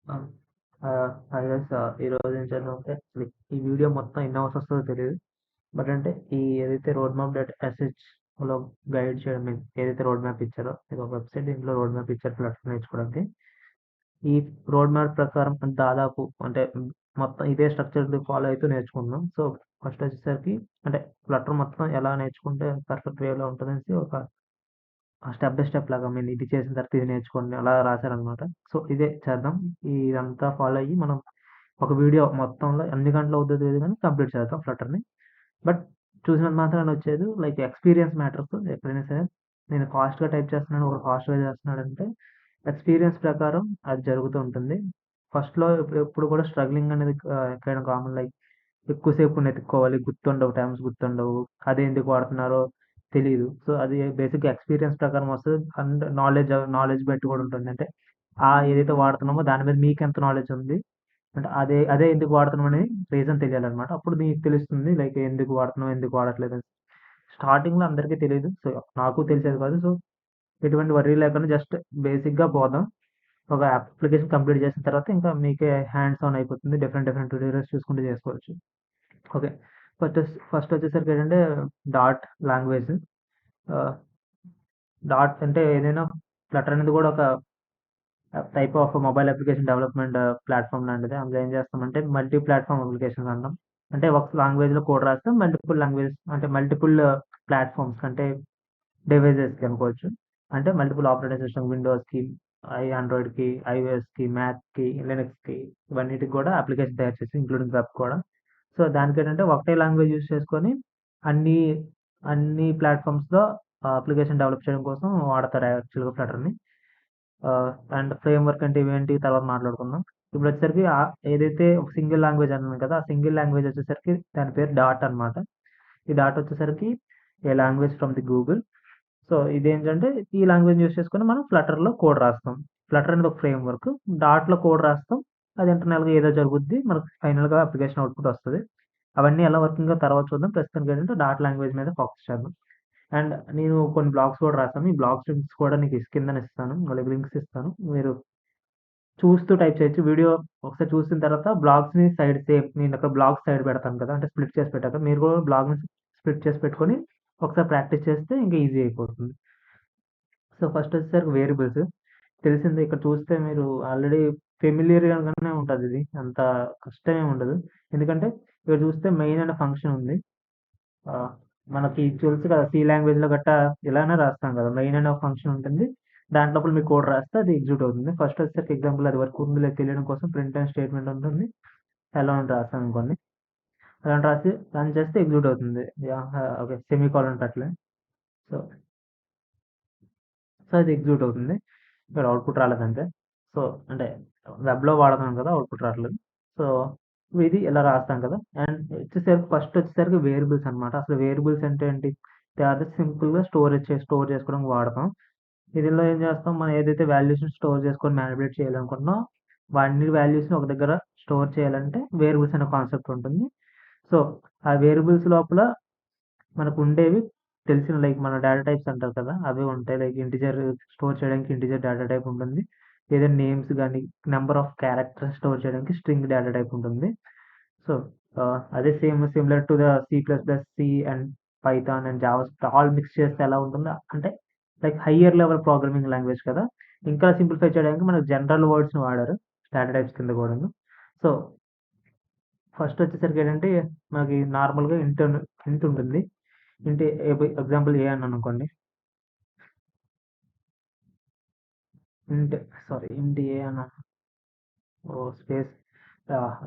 ఆ! Hi guys. ఈరోజు ఏం చేద్దామంటే ఈ వీడియో మొత్తం ఎన్ని అవర్స్ వస్తుందో తెలియదు. బట్ అంటే ఈ ఏదైతే రోడ్ మ్యాప్ డాట్ ఎస్హెచ్లో గైడ్ చేయడం ఏదైతే రోడ్ మ్యాప్ ఇచ్చారో ఇది ఒక వెబ్సైట్. దీంట్లో రోడ్ మ్యాప్ ఇచ్చారు ప్లాట్ఫామ్ నేర్చుకోవడానికి. ఈ రోడ్ మ్యాప్ ప్రకారం దాదాపు అంటే మొత్తం ఇదే స్ట్రక్చర్ ఫాలో అవుతూ నేర్చుకుంటున్నాం. సో ఫస్ట్ వచ్చేసరికి అంటే ఫ్లటర్ మొత్తం ఎలా నేర్చుకుంటే పర్ఫెక్ట్ వేలో ఉంటుందనేసి ఒక స్టెప్ బై స్టెప్ లాగా ఇది చేసిన తర్వాత ఇది నేర్చుకోండి అలా రాశారనమాట. సో ఇదే చేద్దాం. ఇదంతా ఫాలో అయ్యి మనం ఒక వీడియో మొత్తంలో ఎన్ని గంటలు అవుతుందో తెలియదు కానీ కంప్లీట్ చేద్దాం ఫ్లటర్ని. బట్ చూసినంత మాత్రాన వచ్చేది లైక్ ఎక్స్పీరియన్స్ మ్యాటర్స్ ఎప్పుడైనా సరే. నేను ఫాస్ట్గా టైప్ చేస్తున్నాను, ఒకడు ఫాస్ట్గా చేస్తున్నాడంటే ఎక్స్పీరియన్స్ ప్రకారం అది జరుగుతూ ఉంటుంది. ఫస్ట్లో ఎప్పుడు కూడా స్ట్రగ్లింగ్ అనేది ఎక్కడైనా కామన్. లైక్ ఎక్కువసేపు వెతుక్కోవాలి, గుర్తుండవు, టైమ్స్ గుర్తుండవు, అదే ఎందుకు వాడుతున్నారో తెలీదు. సో అది బేసిక్గా ఎక్స్పీరియన్స్ ప్రకారం వస్తుంది. అండ్ నాలెడ్జ్ బట్టి కూడా ఉంటుంది. అంటే ఏదైతే వాడుతున్నామో దాని మీద మీకు ఎంత నాలెడ్జ్ ఉంది, అంటే అదే అదే ఎందుకు వాడుతున్నాం అనేది రీజన్ తెలియాలన్నమాట. అప్పుడు మీకు తెలుస్తుంది లైక్ ఎందుకు వాడుతున్నాం, ఎందుకు వాడట్లేదు అని. స్టార్టింగ్లో అందరికీ తెలియదు. సో నాకు తెలిసేది కాదు. సో ఎటువంటి వర్రీ లేకుండా జస్ట్ బేసిక్గా పోదాం. ఒక అప్లికేషన్ కంప్లీట్ చేసిన తర్వాత ఇంకా మీకే హ్యాండ్స్ ఆన్ అయిపోతుంది. డిఫరెంట్ డిఫరెంట్ ట్యూటోరియల్స్ చూసుకుంటూ చేసుకోవచ్చు. ఓకే. ఫస్ట్ వచ్చేసరికి ఏంటంటే డాట్ లాంగ్వేజ్. డాట్ అంటే ఏదైనా ఫ్లటర్ అనేది కూడా ఒక type of mobile application development platform లాంటిది. అందులో ఏం చేస్తామంటే మల్టీ ప్లాట్ఫామ్ అప్లికేషన్స్ అంటాం. అంటే ఒక లాంగ్వేజ్లో కోడ్ రాస్తాం, మల్టిపుల్ లాంగ్వేజ్ అంటే మల్టిపుల్ ప్లాట్ఫామ్స్ అంటే డివైజెస్కి అనుకోవచ్చు. అంటే మల్టిపుల్ ఆపరేటింగ్ సిస్టమ్, విండోస్కి, ఆండ్రాయిడ్కి, ఐఓఎస్కి, మ్యాక్కి, లినక్స్కి, ఇవన్నిటికి కూడా అప్లికేషన్ తయారు చేసి ఇంక్లూడింగ్ వెబ్ కూడా. సో దానికి ఏంటంటే ఒకటే లాంగ్వేజ్ యూస్ చేసుకొని అన్ని అన్ని ప్లాట్ఫామ్స్లో అప్లికేషన్ డెవలప్ చేయడం కోసం వాడతారు యాక్చువల్గా ఫ్లటర్ని. అండ్ ఫ్రేమ్‌వర్క్ అంటే ఇవేంటి తర్వాత మాట్లాడుకుందాం. ఇప్పుడొచ్చేసరికి ఏదైతే ఒక సింగిల్ లాంగ్వేజ్ అన్నాను కదా! ఆ సింగిల్ లాంగ్వేజ్ వచ్చేసరికి దాని పేరు డాట్ అనమాట. ఈ డాట్ వచ్చేసరికి a language from the Google. So, ఇదేంటంటే ఈ లాంగ్వేజ్ యూజ్ చేసుకొని మనం ఫ్లటర్‌లో కోడ్ రాస్తాం. ఫ్లటర్ అనేది ఒక ఫ్రేమ్‌వర్క్. డాట్‌లో కోడ్ రాస్తాం. అది ఇంటర్నల్‌గా ఏదో జరుగుద్ది. మనకు ఫైనల్‌గా అప్లికేషన్ అవుట్‌పుట్ వస్తది. అవన్నీ ఎలా వర్కింగో తర్వాత చూద్దాం. ప్రస్తుతానికి ఏంటంటే డాట్ లాంగ్వేజ్ మీద ఫోకస్ చేద్దాం. అండ్ నేను కొన్ని బ్లాగ్స్ కూడా రాసాను. ఈ బ్లాగ్స్ లింక్స్ కూడా నీకు కిందన ఇస్తాను. అలాగే లింక్స్ ఇస్తాను. మీరు చూస్తూ టైప్ చేయొచ్చు. వీడియో ఒకసారి చూసిన తర్వాత బ్లాగ్స్‌ని సైడ్ సేవ్ నేనక్కడ బ్లాగ్స్ సైడ్ పెడతాను కదా! అంటే స్ప్లిట్ చేసి పెట్టాక మీరు కూడా బ్లాగ్‌ని స్ప్లిట్ చేసి పెట్టుకొని ఒకసారి ప్రాక్టీస్ చేస్తే ఇంకా ఈజీ అయిపోతుంది. సో, ఫస్ట్ వచ్చేసరికి వేరియబుల్స్. తెలిసిందే ఇక్కడ చూస్తే మీరు ఆల్రెడీ ఫెమిలియర్‌గానే ఉంటదిది. అంత కష్టమేమి ఉండదు. ఎందుకంటే ఇక్కడ చూస్తే మెయిన్ అనే ఫంక్షన్ ఉంది. ఆహ్, మనకి తెలుసు కదా! సి లాంగ్వేజ్‌లో గట్టా ఇలానే రాస్తాం కదా! మెయిన్ అనే ఒక ఫంక్షన్ ఉంటుంది. దాంట్ లోపల మీరు కోడ్ రాస్తే అది ఎగ్జిక్యూట్ అవుతుంది. ఫస్ట్ వచ్చేసరికి ఎగ్జాంపుల్ అది వర్క్ ఉందో లేదో తెలియడం కోసం ప్రింట్ అండ్ స్టేట్మెంట్ ఉంటుంది. హలో అని రాసామనుకోండి. హలో అని రాసి రన్ చేస్తే ఎగ్జిక్యూట్ అవుతుంది. యాహ్! ఓకే. సెమికోలన్ పెట్టలే. సో, అది ఎగ్జిక్యూట్ అవుతుంది. ఇక్కడ అవుట్‌పుట్ రాలేదంతే. సో, అంటే వెబ్‌లో వాడుతున్నాం కదా! అవుట్‌పుట్ రావట్లేదు. సో, ఇది ఇలా రాస్తాం కదా! అండ్ ఫస్ట్ వచ్చేసరికి వేరియబుల్స్ అనమాట. అసలు వేరియబుల్స్ అంటే ఏంటి? దే ఆర్ ద సింపుల్‌గా స్టోర్ చేసుకోవడానికి వాడతాం. ఇందులో ఏం చేస్తాం, మనం ఏదైతే వాల్యూస్‌ని స్టోర్ చేసుకొని మానిప్యులేట్ చేయాలనుకుంటున్నామో, వాటిని వాల్యూస్‌ని ఒక దగ్గర స్టోర్ చేయాలంటే వేరియబుల్స్ అనే కాన్సెప్ట్ ఉంటుంది. సో, ఆ వేరియబుల్స్ లోపల మనకుండేవి తెలిసిన లైక్ మన డేటా టైప్స్ అంటారు కదా! అవి ఉంటాయి. లైక్ ఇంటిజర్ స్టోర్ చేయడానికి ఇంటిజర్ డేటా టైప్ ఉంటుంది. ఏదైనా నేమ్స్ గాని, నంబర్ ఆఫ్ క్యారెక్టర్స్ స్టోర్ చేయడానికి స్ట్రింగ్ డేటా టైప్ ఉంటుంది. సో, అదే similar to the C plus plus, C and Python and JavaScript all mix చేస్తే ఎలా ఉంటుందో అంటే like higher level programming language కదా! ఇంకా సింప్లిఫై చేయడానికి మనకు జనరల్ వర్డ్స్‌ని వాడారు. డేటా టైప్స్ కింద కూడాను. సో, ఫస్ట్ వచ్చేసరికి ఏంటంటే మనకి నార్మల్‌గా ఇంట్ ఉంటుంది. ఇంట్ ఎగ్జాంపుల్ ఏ అన్నాను అనుకోండి. ఇంట్ ఇంట్ ఏ అన్నాను. ఓహ్! స్పేస్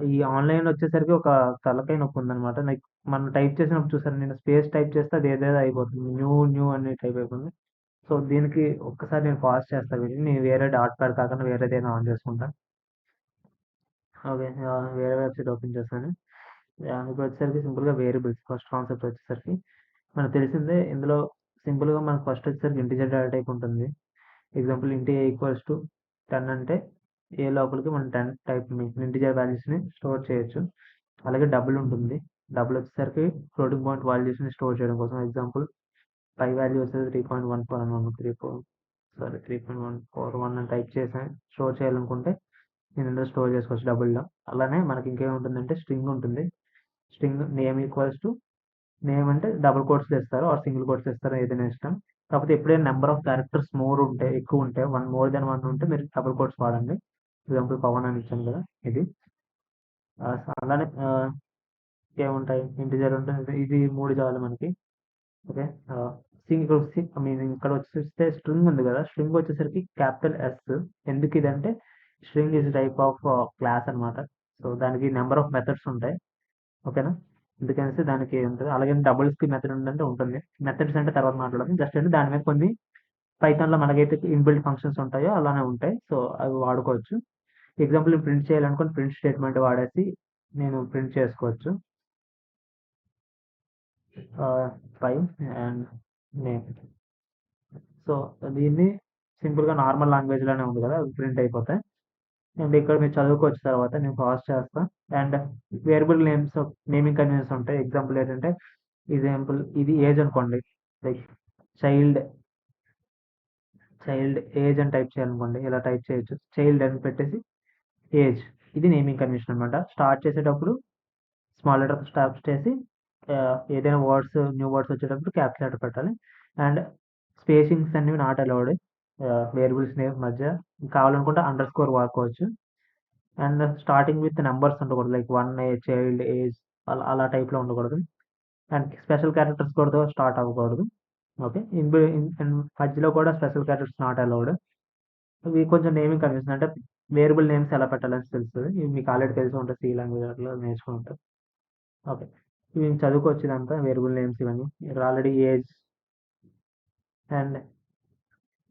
ఈ ఆన్‌లైన్‌లో వచ్చేసరికి ఒక తలకాయ నొప్పి ఉందన్నమాట. లైక్ మనం టైప్ చేసినప్పుడు చూసారా, నేను స్పేస్ టైప్ చేస్తే అది ఏదేదో అయిపోతుంది. న్యూ అని టైప్ అయిపోతుంది. సో, దీనికి ఒక్కసారి నేను పాజ్ చేస్తా వీడియోని. నేను వేరే డాట్ ప్యాడ్ కాకుండా వేరేదేమైనా ఆన్ చేసుకుంటా. ఓకే. వేరే వెబ్‌సైట్ ఓపెన్ చేశాను. ఇప్పుడొచ్చేసరికి సింపుల్‌గా వేరియబుల్స్ ఫస్ట్ కాన్సెప్ట్ వచ్చేసరికి మనకు తెలిసిందే. ఇందులో సింపుల్‌గా మనకు ఫస్ట్ వచ్చేసరికి ఇంటిజర్ డేటా టైప్ ఉంటుంది. ఎగ్జాంపుల్ ఇంట్ ఏ ఈక్వల్స్ టు 10 అంటే ఏ లోపలికి మనం 10 టైప్ ఇంటిజర్ వాల్యూస్‌ని స్టోర్ చేయొచ్చు. అలాగే డబుల్ ఉంటుంది. డబుల్ వచ్చేసరికి ఫ్లోటింగ్ పాయింట్ వాల్యూస్‌ని స్టోర్ చేయడం కోసం. ఎగ్జాంపుల్ పై వాల్యూ వచ్చేసి 3.14 అని 3.141 అని టైప్ చేసి స్టోర్ చేయాలనుకుంటే నేను ఇందులో స్టోర్ చేసుకోవచ్చు డబుల్లో. అలానే మనకి ఇంకేముంటుందంటే స్ట్రింగ్ ఉంటుంది. String name equals to name అంటే డబుల్ కోట్స్‌లో ఇస్తారు ఆర్ సింగిల్ కోట్స్‌లో ఇస్తారు ఏదైనా ఇష్టం. కాకపోతే ఎప్పుడైనా నంబర్ ఆఫ్ క్యారెక్టర్స్ ఎక్కువ ఉంటే మోర్ దెన్ 1 ఉంటే మీరు డబుల్ కోట్స్ వాడండి. ఎగ్జాంపుల్ పవన్ అని ఇచ్చాను కదా! ఇది. అలానే ఇంకేముంటాయి ఇంటిజర్ ఉంటుంది. ఇది 3 చాలు మనకి. ఓకే. ఇప్పుడు ఐ మీన్ ఇక్కడ వచ్చేస్తే స్ట్రింగ్ ఉంది కదా! స్ట్రింగ్ వచ్చేసరికి క్యాపిటల్ ఎస్. ఎందుకు ఇదంటే string is type of class అన్నమాట. సో, దానికి నంబర్ ఆఫ్ మెథడ్స్ ఉంటాయి. ఓకేనా? అందుకనేసి దానికి ఉంటది. అలాగే డబుల్స్‌కి మెథడ్ ఉందంటే ఉంటుంది. మెథడ్స్ అంటే తర్వాత మాట్లాడదాం. జస్ట్ అంటే దాని మీద కొన్ని పైథాన్‌లో మనకైతే ఇన్‌బిల్ట్ ఫంక్షన్స్ ఉంటాయో అలానే ఉంటాయి. సో, అవి వాడుకోవచ్చు. ఎగ్జాంపుల్ ప్రింట్ చేయాలనుకోని ప్రింట్ స్టేట్మెంట్ వాడేసి నేను ప్రింట్ చేసుకోవచ్చు. 5 అండ్ నేమ్. సో, దీన్ని సింపుల్‌గా నార్మల్ లాంగ్వేజ్‌లోనే ఉంది కదా! అవి ప్రింట్ అయిపోతాయి. అండ్ ఇక్కడ మీరు చదువుకోవచ్చు తర్వాత. నేను పాజ్ చేస్తా. And variable names naming conventions ఉంటాయి. ఎగ్జాంపుల్ ఇది ఏజ్ అనుకోండి. లైక్ చైల్డ్, చైల్డ్ ఏజ్ అని టైప్ చేయాలనుకోండి. ఇలా టైప్ చేయొచ్చు. చైల్డ్ అని పెట్టేసి ఏజ్. ఇది నేమింగ్ కన్వెన్షన్ అనమాట. స్టార్ట్ చేసేటప్పుడు స్మాల్ లెటర్ స్టార్ట్ చేసి ఏదైనా న్యూ వర్డ్స్ వచ్చేటప్పుడు క్యాపిటల్ లెటర్ పెట్టాలి. అండ్ స్పేసింగ్స్ అనేవి నాట్ అలౌడ్. వేరియబుల్స్ నేమ్ మధ్య కావాలనుకుంటే అండర్ స్కోర్ వాడుకోవచ్చు. అండ్ స్టార్టింగ్ విత్ నంబర్స్ ఉండకూడదు. లైక్ 1 చైల్డ్ ఏజ్ అలా టైప్‌లో ఉండకూడదు. అండ్ స్పెషల్ క్యారెక్టర్స్ కూడా స్టార్ట్ అవ్వకూడదు. ఓకే. మధ్యలో కూడా స్పెషల్ క్యారెక్టర్స్ నాట్ అలౌడ్. ఇవి కొంచెం నేమింగ్ కన్వెన్షన్ అంటే వేరియబుల్ నేమ్స్ ఎలా పెట్టాలని తెలుస్తది. ఇవి మీకు ఆల్రెడీ తెలిసి ఉంటది. సి లాంగ్వేజ్ అట్లా నేర్చుకొని ఉంటారు. ఓకే. ఇవి చదువుకోవచ్చు ఇదంతా వేరియబుల్ నేమ్స్ ఇవన్నీ. ఇక్కడ ఆల్రెడీ ఏజ్ అండ్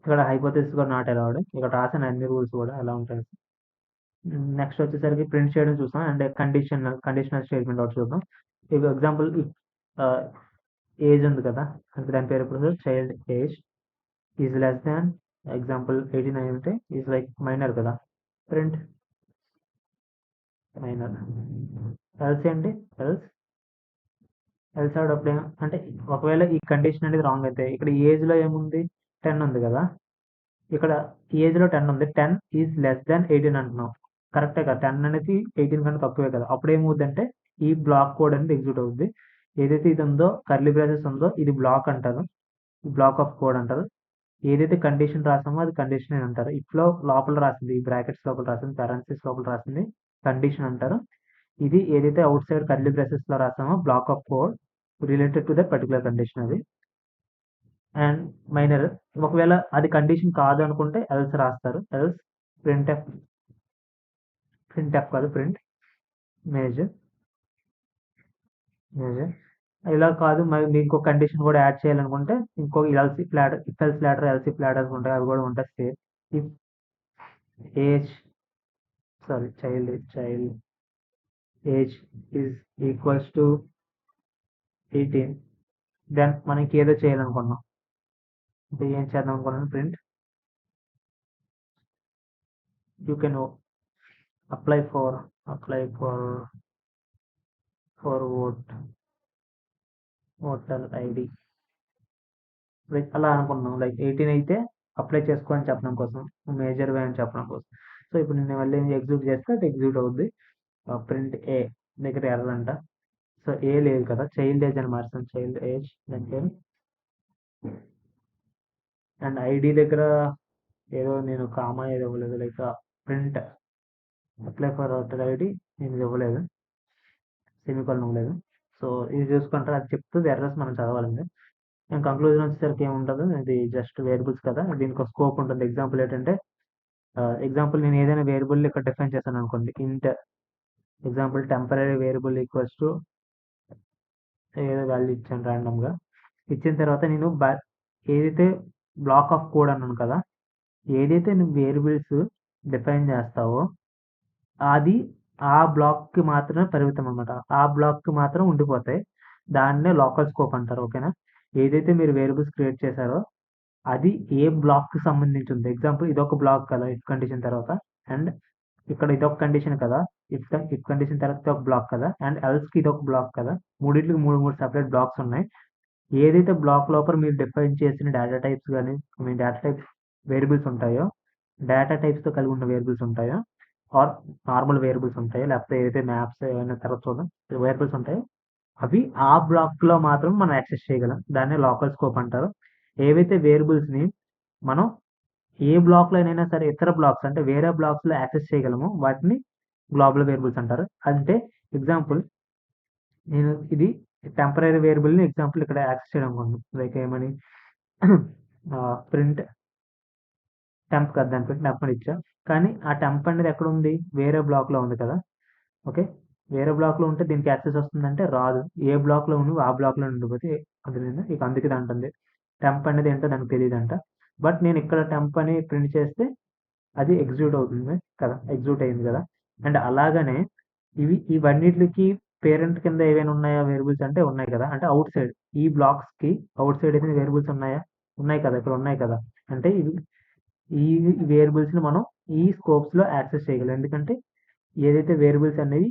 ఇక్కడ హైపోథెసిస్ కూడా నాట్ అలౌడ్. ఇక్కడ రాసిన అన్ని రూల్స్ కూడా ఎలా ఉంటాయి. నెక్స్ట్ వచ్చేసరికి ప్రింట్ చేయడం చూసాం. అండ్ కండిషనల్ స్టేట్మెంట్ ఒకటి చూద్దాం. ఇప్పుడు ఎగ్జాంపుల్ ఏజ్ ఉంది కదా! అంటే దాని పేరు ఇప్పుడు child age is less than example 89 అంటే ఈజ్ లైక్ మైనర్ కదా! Print minor. ఎల్స్ ఏంటి? ఎల్స్ అప్పుడు అంటే ఒకవేళ ఈ కండిషన్ అనేది రాంగ్ అయితే ఇక్కడ ఏజ్‌లో ఏముంది? 10 ఉంది కదా! ఇక్కడ ఏజ్‌లో 10 ఉంది. 10 ఈజ్ లెస్ దాన్ 18 అంటున్నాం. కరెక్టే కదా! 10 అనేది 18 కన్నా తక్కువే కదా! అప్పుడేమవుద్దంటే ఈ బ్లాక్ కోడ్ అనేది ఎగ్జిక్యూట్ అవుద్ది. ఏదైతే ఇది ఉందో కర్లీ బ్రేసెస్ ఉందో ఇది బ్లాక్ అంటారు. బ్లాక్ ఆఫ్ కోడ్ అంటారు. ఏదైతే కండిషన్ రాసామో అది కండిషన్ అని అంటారు. ఇఫ్‌లో లోపల రాసింది ఈ బ్రాకెట్స్ లోపల రాసింది, పారెంథసిస్ లోపల రాసింది కండిషన్ అంటారు. ఇది ఏదైతే ఔట్ సైడ్ కర్లీ బ్రేసెస్‌లో రాసామో block of code related to that particular condition అది. అండ్ మైనర్ ఒకవేళ అది కండిషన్ కాదు అనుకుంటే ఎల్స్ రాస్తారు. ఎల్స్ ప్రింట్ఎఫ్ కాదు ప్రింట్ మేజర్ మేజర్ ఇలా కాదు మరి మీరు ఇంకో కండిషన్ కూడా యాడ్ చేయాలనుకుంటే ఇంకో if else ladder elif ladders ఉంటాయి అవి కూడా ఉంటాయి same. If age child age is equals to 18 then మనకి ఏదో చేయాలనుకున్నాం. అంటే ఏం చేద్దాం అనుకున్నాను print you can apply for voter ID అలా అనుకున్నాం. లైక్ 18 అయితే అప్లై చేసుకో అని చెప్పడం కోసం మేజర్ వే అని చెప్పడం కోసం. సో ఇప్పుడు నేను మళ్ళీ ఎగ్జిక్యూట్ చేస్తే అది ఎగ్జిక్యూట్ అవుద్ది. ప్రింట్ ఏ దగ్గర ఎర్రర్ అంట. సో ఏ లేదు కదా చైల్డ్ ఏజ్ అని మార్చాను. చైల్డ్ ఏజ్ దగ్గర అండ్ ఐడి దగ్గర ఏదో నేను కామా ఏదో ఇవ్వలేదు. Like print apply for voter ID నేను ఇది ఇవ్వలేదు. సెమికోలన్ ఇవ్వలేదు. సో ఇది చూసుకుంటారు అది చెప్తుంది ఎర్రర్స్ మనం చదవాలండి. అండ్ కంక్లూజన్ వచ్చేసరికి ఏముండదు. ఇది జస్ట్ వేరియబుల్స్ కదా! దీనికి ఒక స్కోప్ ఉంటుంది. ఎగ్జాంపుల్ ఏంటంటే ఎగ్జాంపుల్ నేను ఏదైనా వేరియబుల్ ఇక్కడ డిఫైన్ చేశాను అనుకోండి. ఇంట్ example temporary variable equals to ఏదో వాల్యూ ఇచ్చాను రాండమ్‌గా. ఇచ్చిన తర్వాత నేను ఏదైతే బ్లాక్ ఆఫ్ కోడ్ అన్నాను కదా! ఏదైతే నువ్వు వేరియబుల్స్ డిఫైన్ చేస్తావో అది ఆ బ్లాక్‌కి మాత్రమే పరిమితం అన్నమాట. ఆ బ్లాక్‌కి మాత్రం ఉండిపోతాయి. దాన్నే లోకల్ స్కోప్ అంటారు. ఓకేనా? ఏదైతే మీరు వేరియబుల్స్ క్రియేట్ చేశారో అది ఏ బ్లాక్‌కి సంబంధించి ఉంది. ఎగ్జాంపుల్ ఇదొక బ్లాక్ కదా! ఇఫ్ కండిషన్ తర్వాత అండ్ ఇక్కడ ఇదొక కండిషన్ కదా! ఇఫ్ కండిషన్ తర్వాత ఇదొక బ్లాక్ కదా! అండ్ ఎల్స్‌కి ఇదొక బ్లాక్ కదా! మూడిట్లకి 3 సెపరేట్ బ్లాక్స్ ఉన్నాయి. ఏదైతే బ్లాక్ లోపల మీరు డిఫైన్ చేసిన డేటా టైప్స్ గాని, I mean data types variables ఉంటాయో, డేటా టైప్స్‌తో కలిగి ఉన్న వేరియబుల్స్ ఉంటాయో, ఆర్ నార్మల్ వేరియబుల్స్ ఉంటాయి, లేకపోతే ఏదైతే మ్యాప్స్ ఏమైనా తర్వాత చూద్దాం వేరియబుల్స్ ఉంటాయి, అవి ఆ బ్లాక్లో మాత్రం మనం యాక్సెస్ చేయగలం. దాన్ని లోకల్ స్కోప్ అంటారు. ఏవైతే వేరియబుల్స్ని మనం ఏ బ్లాక్లో అయినా సరే ఇతర బ్లాక్స్ అంటే వేరే బ్లాక్స్లో యాక్సెస్ చేయగలము వాటిని గ్లోబల్ వేరియబుల్స్ అంటారు. అంటే ఎగ్జాంపుల్ నేను ఇది టెంపరరీ వేరియబుల్ని ఎగ్జాంపుల్ ఇక్కడ యాక్సెస్ చేయడం అనుకుంటున్నాను. లైక్ ఏమని ప్రింట్ టెంప్ కదా, దాని పెట్టి టెంప్ అని ఇచ్చా, కానీ ఆ టెంప్ అనేది ఎక్కడ ఉంది, వేరే బ్లాక్లో ఉంది కదా. ఓకే, వేరే బ్లాక్లో ఉంటే దీనికి యాక్సెస్ వస్తుందంటే రాదు. ఏ బ్లాక్లో ఉండి ఆ బ్లాక్లో ఉండిపోతే అర్థమైందా, ఇక అందుకే ఇది అంటుంది టెంప్ అనేది ఏంటో దానికి తెలియదంట. బట్ నేను ఇక్కడ టెంప్ అని ప్రింట్ చేస్తే అది ఎగ్జిక్యూట్ అవుతుంది కదా, ఎగ్జిక్యూట్ అయింది కదా. అండ్ అలాగనే ఇవన్నిటికి పేరెంట్ కింద ఏవైనా ఉన్నాయా వేరియబుల్స్ అంటే ఉన్నాయి కదా. అంటే అవుట్ సైడ్ ఈ బ్లాక్స్కి అవుట్ సైడ్ అయితే వేరియబుల్స్ ఉన్నాయా, ఉన్నాయి కదా, ఇక్కడ ఉన్నాయి కదా. అంటే ఈ వేరియబుల్స్ని మనం ఈ స్కోప్స్లో యాక్సెస్ చేయగలం. ఎందుకంటే ఏదైతే వేరియబుల్స్ అనేవి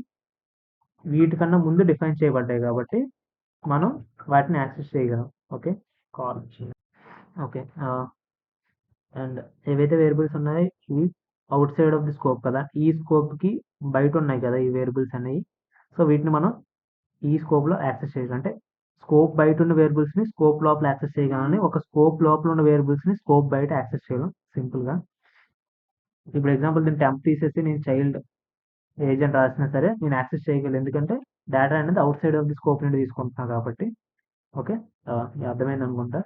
వీటికన్నా ముందు డిఫైన్ చేయబడ్డాయి కాబట్టి మనం వాటిని యాక్సెస్ చేయగలం. Okay, call okay. అండ్ ఏవైతే వేరియబుల్స్ ఉన్నాయో ఇవి out side of the scope కదా, ఈ స్కోప్కి బయట ఉన్నాయి కదా ఈ వేరియబుల్స్ అనేవి. సో వీటిని మనం ఈ స్కోప్లో యాక్సెస్ చేయగలం. అంటే స్కోప్ బయట ఉన్న వేరియబుల్స్ని స్కోప్ లోపల యాక్సెస్ చేయగలని, ఒక స్కోప్ లోపల ఉన్న వేరియబుల్స్ని స్కోప్ బయట యాక్సెస్ చేయగలం సింపుల్గా. ఇప్పుడు ఎగ్జాంపుల్ దీన్ని టెంప్ తీసేసి నేను చైల్డ్ ఏజెంట్ రాసినా సరే నేను యాక్సెస్ చేయగలను, ఎందుకంటే డేటా అనేది out side of the scope నుండి తీసుకుంటున్నాను కాబట్టి. ఓకే, అర్థమైంది అనుకుంటా.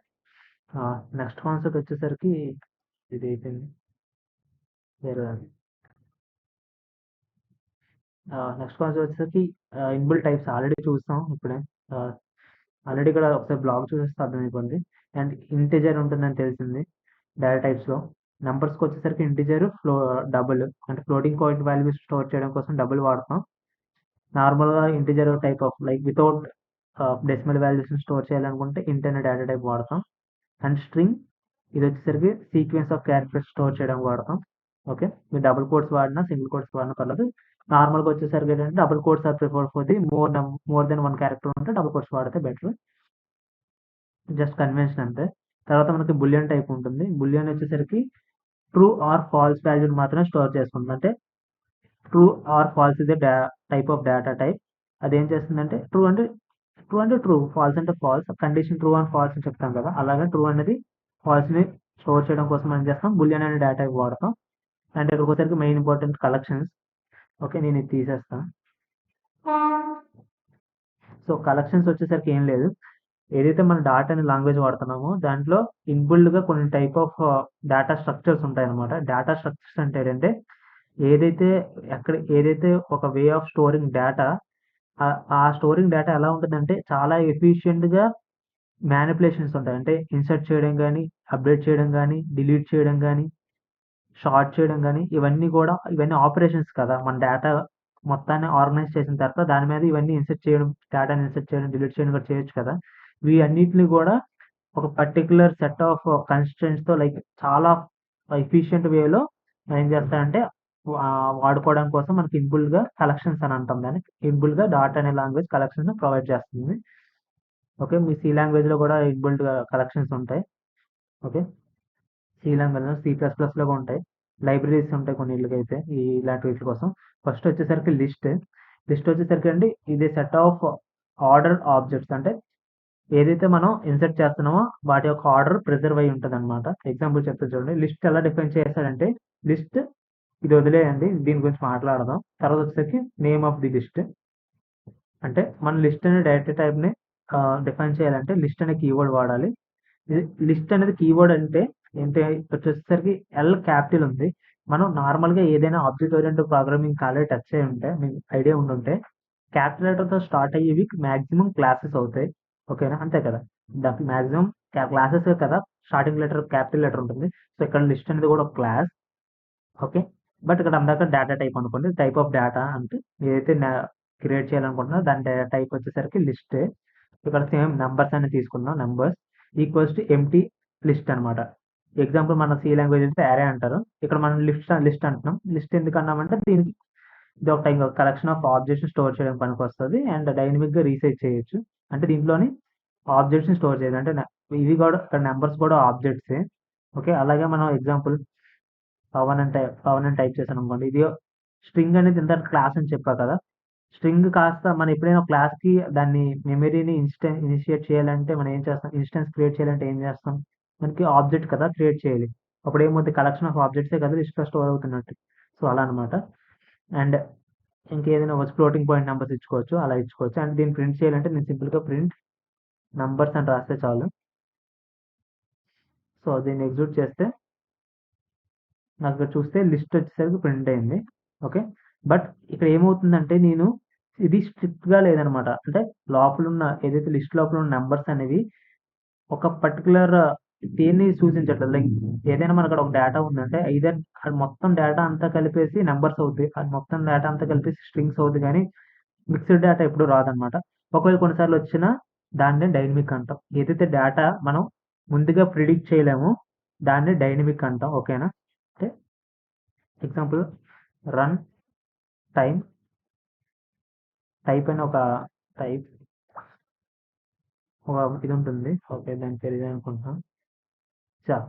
నెక్స్ట్ కాన్సెప్ట్ వచ్చేసరికి ఇది అయిపోయింది. వేరే నెక్స్ట్ కాన్సెప్ట్ వచ్చేసరికి ఇన్బుల్ టైప్స్ ఆల్రెడీ చూస్తాం ఇప్పుడే. ఆల్రెడీ ఇక్కడ ఒకసారి బ్లాగ్ చూసేస్తే అర్థమైపోయింది. అండ్ ఇంటిజర్ ఉంటుందని తెలిసింది డేటా టైప్స్లో. నెంబర్స్కి వచ్చేసరికి ఇంటిజర్ డబుల్ అంటే ఫ్లోటింగ్ పాయింట్ వాల్యూస్ స్టోర్ చేయడం కోసం డబుల్ వాడతాం. నార్మల్గా integer type of like without decimal వాల్యూస్ని స్టోర్ చేయాలనుకుంటే ఇంట్ అనే డేటా టైప్ వాడతాం. అండ్ స్ట్రింగ్ ఇది వచ్చేసరికి సీక్వెన్స్ ఆఫ్ క్యారెక్టర్స్ స్టోర్ చేయడానికి వాడతాం. ఓకే, మీరు డబుల్ కోడ్స్ వాడినా సింగిల్ కోడ్స్ వాడినా పర్లేదు. నార్మల్గా వచ్చేసరికి ఏంటంటే double quotes are preferred for the more than one character ఉంటే డబుల్ కోడ్స్ వాడితే బెటర్. జస్ట్ కన్వెన్షన్ అంతే. తర్వాత మనకి బులియన్ టైప్ ఉంటుంది. బులియన్ వచ్చేసరికి ట్రూ ఆర్ ఫాల్స్ వాల్యూని మాత్రమే స్టోర్ చేసుకుంటుంది. అంటే ట్రూ ఆర్ ఫాల్స్ ఇదే టైప్ ఆఫ్ డేటా టైప్. అదేం చేస్తుందంటే ట్రూ అంటే ట్రూ, ఫాల్స్ అంటే false. Condition true and false అని చెప్తాం కదా, అలాగే ట్రూ అనేది ఫాల్స్ని స్టోర్ చేయడం కోసం ఏం చేస్తాం, బులియన్ అనే డేటా టైప్ వాడతాం. అండ్ ఇక్కడికి వచ్చేసరికి మెయిన్ ఇంపార్టెంట్ కలెక్షన్స్. ఓకే, నేను ఇది తీసేస్తాను. సో కలెక్షన్స్ వచ్చేసరికి ఏం లేదు, ఏదైతే మన డాటా అనే లాంగ్వేజ్ వాడుతున్నామో దాంట్లో ఇన్బుల్డ్గా కొన్ని టైప్ ఆఫ్ డేటా స్ట్రక్చర్స్ ఉంటాయన్నమాట. డేటా స్ట్రక్చర్స్ అంటే ఏంటంటే ఏదైతే ఒక వే ఆఫ్ స్టోరింగ్ డేటా, ఆ స్టోరింగ్ డేటా ఎలా ఉంటుందంటే చాలా ఎఫిషియెంట్గా మ్యానిపులేషన్స్ ఉంటాయి. అంటే ఇన్సర్ట్ చేయడం కానీ, అప్డేట్ చేయడం కానీ, డిలీట్ చేయడం కానీ, షార్ట్ చేయడం కానీ, ఇవన్నీ ఆపరేషన్స్ కదా. మన డేటా మొత్తాన్ని ఆర్గనైజ్ చేసిన తర్వాత దాని మీద ఇవన్నీ డేటాని ఇన్సర్ట్ చేయడం, డిలీట్ చేయడం కూడా చేయొచ్చు కదా. వీటన్నిటిని కూడా ఒక పర్టిక్యులర్ సెట్ ఆఫ్ కన్స్ట్రెంట్స్తో లైక్ చాలా ఎఫిషియెంట్ వేలో ఏం చేస్తారంటే వాడుకోవడం కోసం మనకి ఇన్బుల్డ్గా కలెక్షన్స్ అని అంటాం దాన్ని. ఇన్బుల్డ్గా డాటా అనే లాంగ్వేజ్ కలెక్షన్స్ ప్రొవైడ్ చేస్తుంది. ఓకే, మీ సి లాంగ్వేజ్లో కూడా ఇన్బుల్డ్గా కలెక్షన్స్ ఉంటాయి. ఓకే, సి లాంగ్వేజ్లో C++లో కూడా ఉంటాయి. లైబ్రరీస్ ఉంటాయి కొన్ని అయితే ఇలాంటి వీటి కోసం. ఫస్ట్ వచ్చేసరికి లిస్ట్ వచ్చేసరికి అండి ఇది సెట్ ఆఫ్ ఆర్డర్ ఆబ్జెక్ట్స్. అంటే ఏదైతే మనం ఇన్సర్ట్ చేస్తున్నామో వాటి యొక్క ఆర్డర్ ప్రిజర్వ్ అయి ఉంటుంది అనమాట. ఎగ్జాంపుల్ చెప్తే చూడండి, లిస్ట్ ఎలా డిఫైన్ చేస్తాడంటే లిస్ట్ ఇది వదిలేయండి, దీని గురించి మాట్లాడదాం. తర్వాత వచ్చేసరికి నేమ్ ఆఫ్ ది లిస్ట్. అంటే మన లిస్ట్ అనే డేటా టైప్ని డిఫైన్ చేయాలంటే లిస్ట్ అనే కీవర్డ్ వాడాలి. లిస్ట్ అనేది కీవర్డ్ అంటే ఏంటి వచ్చేసరికి ఎల్ క్యాపిటల్ ఉంది. మనం నార్మల్గా ఏదైనా object oriented programming already touch అయి ఉంటే మీకు ఐడియా ఉండుంటే క్యాపిటల్ లెటర్తో స్టార్ట్ అయ్యేవి మ్యాక్సిమం క్లాసెస్ అవుతాయి. ఓకేనా, అంతే కదా, దానికి మ్యాక్సిమం క్లాసెస్ కదా. స్టార్టింగ్ లెటర్ క్యాపిటల్ లెటర్ ఉంటుంది. సో ఇక్కడ లిస్ట్ అనేది కూడా ఒక క్లాస్. ఓకే, బట్ ఇక్కడ అందాక డేటా టైప్ అనుకోండి, టైప్ ఆఫ్ డేటా అంటే ఏదైతే క్రియేట్ చేయాలనుకుంటున్నా దాని డేటా టైప్ వచ్చేసరికి లిస్ట్. ఇక్కడ సేమ్ నెంబర్స్ అని తీసుకుందాం, numbers equals to empty list అనమాట. ఎగ్జాంపుల్ మన సి లాంగ్వేజ్ అయితే అరే అంటారు, ఇక్కడ మనం లిస్ట్ అంటున్నాం. లిస్ట్ ఎందుకు అన్నామంటే దీనికి ఇది ఒక time collection of objects store చేయడం పనికి వస్తుంది. అండ్ డైనమిక్గా రీసైజ్ చేయొచ్చు. అంటే దీంట్లోని ఆబ్జెక్ట్స్ని స్టోర్ చేయాలి. అంటే ఇవి కూడా ఇక్కడ నెంబర్స్ కూడా ఆబ్జెక్ట్సే. ఓకే, అలాగే మనం ఎగ్జాంపుల్ పవన్ అని టైప్ చేశాను అనుకోండి, ఇది స్ట్రింగ్ అనేది ఇంత క్లాస్ అని చెప్పా కదా. స్ట్రింగ్ కాస్త మనం ఎప్పుడైనా క్లాస్‌కి దాన్ని మెమరీని ఇనిషియేట్ చేయాలంటే మనం ఏం చేస్తాం? ఇన్‌స్టాన్స్ క్రియేట్ చేయాలంటే ఏం చేస్తాం? మనకి ఆబ్జెక్ట్ కదా క్రియేట్ చేయాలి. అప్పుడు ఏమవుద్ది? కలెక్షన్ ఆఫ్ ఆబ్జెక్ట్సే కదా లిస్ట్‌లో స్టోర్ అవుతున్నట్టు. సో, అలా అన్నమాట. అండ్ ఇంకేదైనా ఒక ఫ్లోటింగ్ పాయింట్ నంబర్స్ ఇచ్చుకోవచ్చు. అలా ఇచ్చుకోవచ్చు. అండ్ దీన్ని ప్రింట్ చేయాలంటే నేను సింపుల్‌గా ప్రింట్ నంబర్స్ అని రాస్తే చాలు. సో, దీన్ని ఎగ్జిక్యూట్ చేస్తే నాకు ఇక్కడ చూస్తే లిస్ట్ వచ్చేసరికి ప్రింట్ అయింది. ఓకే. బట్ ఇక్కడ ఏమవుతుందంటే నేను ఇది స్ట్రిక్ట్‌గా లేదనమాట. అంటే లోపలున్న ఏదైతే లిస్ట్ లోపల ఉన్న నంబర్స్ అనేవి ఒక పర్టిక్యులర్ దేన్ని సూచించట్లేదు. లైక్ ఏదైనా మనకక్కడ ఒక డేటా ఉందంటే ఐదర్ అది మొత్తం డేటా అంతా కలిపేసి నంబర్స్ అవుద్ది. అది మొత్తం డేటా అంతా కలిపేసి స్ట్రింగ్స్ అవుద్ది గానీ మిక్స్డ్ డేటా ఎప్పుడు రాదనమాట. ఒకవేళ కొన్నిసార్లు వచ్చినా దాన్నే డైనమిక్ అంటాం. ఏదైతే డేటా మనం ముందుగా ప్రిడిక్ట్ చేయలేమో దాన్ని డైనమిక్ అంటాం. ఓకేనా? అంటే ఎగ్జాంపుల్ రన్ టైమ్ టైప్ అని ఒక టైప్ ఒక ఇది ఉంటుంది. ఓకే. దాని పేరు ఇదే అనుకుంటా.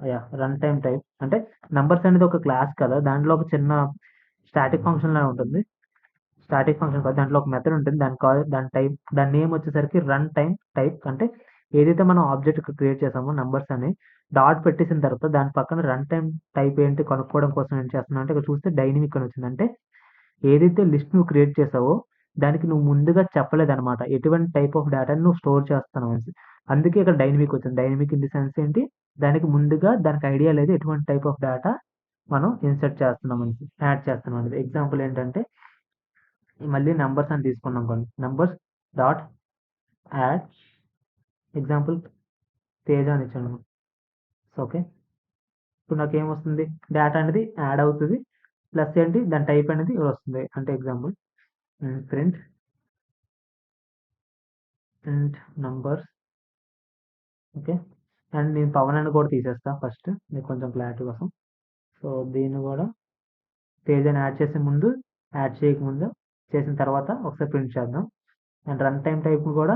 యాహ్! రన్ టైమ్ టైప్ అంటే నంబర్స్ అనేది ఒక క్లాస్ కదా! దాంట్లో ఒక చిన్న స్టాటిక్ ఫంక్షన్ లాగా ఉంటుంది. స్టాటిక్ ఫంక్షన్ కాదు. దాంట్లో ఒక మెథడ్ ఉంటుంది. దాని నేమ్ వచ్చేసరికి రన్ టైమ్ టైప్ అంటే ఏదైతే మనం ఆబ్జెక్ట్ క్రియేట్ చేసామో నంబర్స్ అని డాట్ పెట్టేసిన తర్వాత దాని పక్కన రన్ టైమ్ టైప్ ఏంటి కనుక్కోవడం కోసం ఏం చేస్తున్నాం అంటే ఇక్కడ చూస్తే డైనమిక్ అని వచ్చింది. అంటే ఏదైతే లిస్ట్ నువ్వు క్రియేట్ చేసావో దానికి నువ్వు ముందుగా చెప్పలేదనమాట. ఎటువంటి టైప్ ఆఫ్ డేటాని నువ్వు స్టోర్ చేస్తున్నావు అనేసి. అందుకే ఇక్కడ డైనమిక్ వచ్చింది. డైనమిక్ ఇన్ ది సెన్స్ ఏంటి? దానికి ముందుగా దానికి ఐడియా లేదు ఎటువంటి టైప్ ఆఫ్ డేటా మనం ఇన్సర్ట్ చేస్తున్నాం అనేసి, యాడ్ చేస్తున్నాం అనేది. ఎగ్జాంపుల్ ఏంటంటే మళ్ళీ నంబర్స్ అని తీసుకున్నాం కొన్ని. Numbers dot add example Teja అని ఇచ్చాను. ఓకే. ఇప్పుడు నాకేమొస్తుంది? డేటా అనేది యాడ్ అవుతది. ప్లస్ ఏంటి? దాని టైప్ అనేది ఇక్కడ వస్తుంది. అంటే example print print numbers. Okay. And నేను పవన్ అని కూడా తీసేస్తా ఫస్ట్. మీకు కొంచెం క్లారిటీ కోసం. సో, దీన్ని కూడా తేజని యాడ్ చేసే ముందు, యాడ్ చేయకముందు, చేసిన తర్వాత ఒకసారి ప్రింట్ చేద్దాం. అండ్ రన్ టైమ్ టైప్‌ని కూడా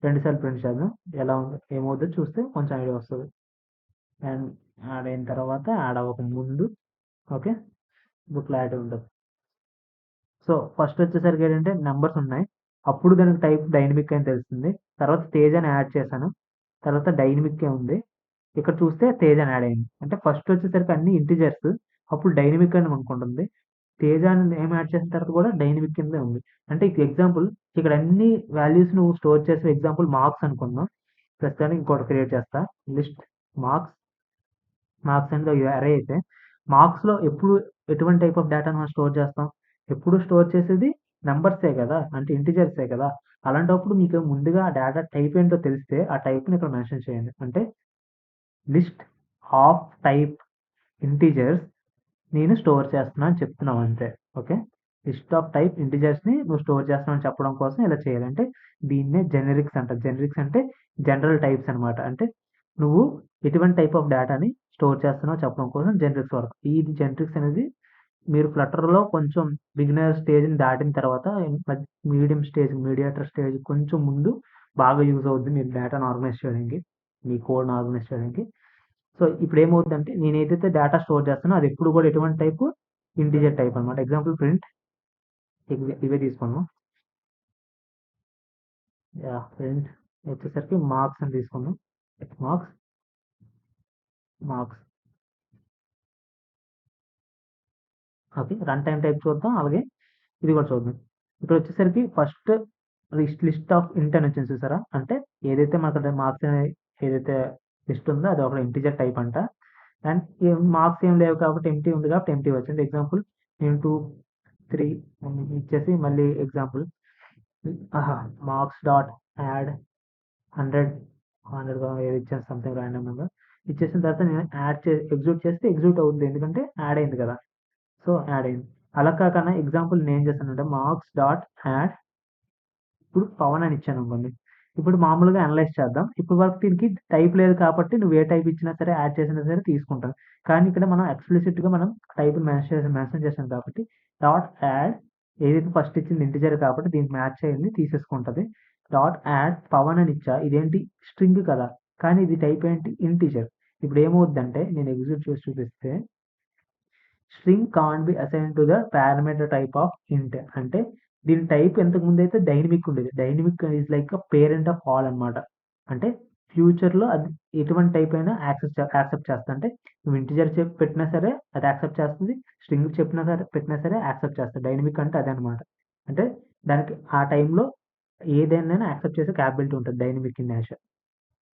2 సార్లు ప్రింట్ చేద్దాం. ఎలా ఉందో ఏమవుద్దో చూస్తే కొంచెం ఐడియా వస్తది. అండ్ యాడ్ అయిన తర్వాత యాడ్ అవ్వక ముందు ఓకే. ఇప్పుడు క్లారిటీ ఉంటది. సో, ఫస్ట్ వచ్చేసరికి ఏంటంటే నంబర్స్ ఉన్నాయి. అప్పుడు దానికి టైప్ డైనమిక్ అని తెలుస్తుంది. తర్వాత తేజని యాడ్ చేశాను. తర్వాత డైనమిక్కే ఉంది. ఇక్కడ చూస్తే తేజ అని యాడ్ అయింది. అంటే ఫస్ట్ వచ్చేసరికి అన్ని ఇంటిజర్స్. అప్పుడు డైనమిక్ అని మనకుంటుంది. తేజ అని నేమ్ యాడ్ చేసిన తర్వాత కూడా డైనమిక్ కిందే ఉంది. అంటే ఎగ్జాంపుల్ ఇక్కడ అన్ని వాల్యూస్ నువ్వు స్టోర్ చేసే ఎగ్జాంపుల్ మార్క్స్ అనుకుందాం. ప్రస్తుతానికి ఇంకోటి క్రియేట్ చేస్తా. లిస్ట్ మార్క్స్ మార్క్స్ అనేది ఒక అరే అయితే మార్క్స్‌లో ఎప్పుడు ఎటువంటి టైప్ ఆఫ్ డేటాను మనం స్టోర్ చేస్తాం? ఎప్పుడు స్టోర్ చేసేది నంబర్సే కదా! అంటే ఇంటిజర్సే కదా! అలాంటప్పుడు మీకు ముందుగా ఆ డేటా టైప్ ఏంటో తెలిస్తే ఆ టైప్‌ని ఇక్కడ మెన్షన్ చేయండి. అంటే లిస్ట్ ఆఫ్ టైప్ ఇంటిజర్స్ నేను స్టోర్ చేస్తున్నా అని చెప్తున్నావు అంతే. ఓకే. లిస్ట్ ఆఫ్ టైప్ ఇంటిజర్స్‌ని నువ్వు స్టోర్ చేస్తున్నావు అని చెప్పడం కోసం ఇలా చేయాలి. అంటే దీన్నే జెనరిక్స్ అంటారు. జెనరిక్స్ అంటే జనరల్ టైప్స్ అనమాట. అంటే నువ్వు ఎటువంటి టైప్ ఆఫ్ డేటాని స్టోర్ చేస్తున్నావో చెప్పడం కోసం జెనరిక్స్ వాడతాం. ఈ జెనరిక్స్ అనేది మీరు ఫ్లటర్‌లో కొంచెం బిగినర్ స్టేజ్‌ని దాటిన తర్వాత మీడియం స్టేజ్, మీడియేటర్ స్టేజ్ కొంచెం ముందు బాగా యూజ్ అవుద్ది మీరు డేటాను ఆర్గనైజ్ చేయడానికి. మీ కోడ్‌ని ఆర్గనైజ్ చేయడానికి. సో, ఇప్పుడేమవుద్దంటే నేనేదైతే డేటా స్టోర్ చేస్తానో అది ఎప్పుడు కూడా ఎటువంటి టైపు? ఇంటిజర్ టైప్ అనమాట. ఎగ్జాంపుల్ ప్రింట్ ఇవే తీసుకున్నాం. యాహ్! ప్రింట్ వచ్చేసరికి మార్క్స్ అని తీసుకున్నాం. Marks, marks. Okay. Run time type చూద్దాం. అలాగే ఇది కూడా చూద్దాం. ఇక్కడొచ్చేసరికి ఫస్ట్ లిస్ట్ ఆఫ్ ఇంట్ అని వచ్చింది చూసారా? అంటే ఏదైతే మనకు మార్క్స్ అనే ఏదైతే లిస్ట్ ఉందో అది ఒక ఇంటిజర్ టైప్ అంట. అండ్ మార్క్స్ ఏం లేవు కాబట్టి ఎంప్టీ ఉంది కాబట్టి ఎంప్టీ వచ్చింది. ఎగ్జాంపుల్ నేను 2, 3 ఇచ్చేసి మళ్ళీ ఎగ్జాంపుల్ మార్క్స్ డాట్ యాడ్ 100 ఏదో ఇచ్చాను సంథింగ్ రాండమ్ నెంబర్. ఇచ్చేసిన తర్వాత నేను ఎగ్జిక్యూట్ చేస్తే ఎగ్జిక్యూట్ అవుద్ది. ఎందుకంటే యాడ్ అయింది కదా! సో, యాడ్ అయింది. అలా కాకుండా ఎగ్జాంపుల్ నేనేం చేశానంటే మార్క్స్ డాట్ యాడ్ ఇప్పుడు పవన్ అని ఇచ్చాననుకోండి. ఇప్పుడు మామూలుగా అనలైజ్ చేద్దాం. ఇప్పటి వరకు దీనికి టైప్ లేదు కాబట్టి నువ్వు ఏ టైప్ ఇచ్చినా సరే, యాడ్ చేసినా సరే తీసుకుంటాను. కానీ ఇక్కడ మనం ఎక్స్‌ప్లిసిట్‌గా మనం టైప్‌ని మెన్షన్ చేసాం కాబట్టి డాట్ యాడ్ ఏదైతే ఫస్ట్ ఇచ్చింది ఇంటిజర్ కాబట్టి దీనికి మ్యాచ్ అయ్యింది తీసేసుకుంటది. డాట్ యాడ్ పవన్ అని ఇచ్చా. ఇదేంటి స్ట్రింగ్ కదా! కానీ ఇది టైప్ ఏంటి ఇంటిజర్. ఇప్పుడు ఏమవుద్దంటే నేను ఎగ్జిక్యూట్ చేసి చూపిస్తే string can't be assign to the parameter type of ఇంట్ అంటే దీని టైప్ ఇంతకు ముందు అయితే డైనమిక్ ఉండేది. Dynamic is like parent of all అన్నమాట. అంటే ఫ్యూచర్లో అది ఎటువంటి టైప్ అయినా యాక్సెప్ట్ చేస్తా. అంటే నువ్వు ఇంటిజర్ పెట్టినా సరే అది యాక్సెప్ట్ చేస్తుంది. స్ట్రింగ్ చెప్పినా సరే పెట్టినా సరే యాక్సెప్ట్ చేస్తుంది. డైనమిక్ అంటే అదే అనమాట. అంటే దానికి ఆ టైంలో ఏదైనా యాక్సెప్ట్ చేసే క్యాపబిలిటీ ఉంటుంది డైనమిక్ ఇన్ నేచర్.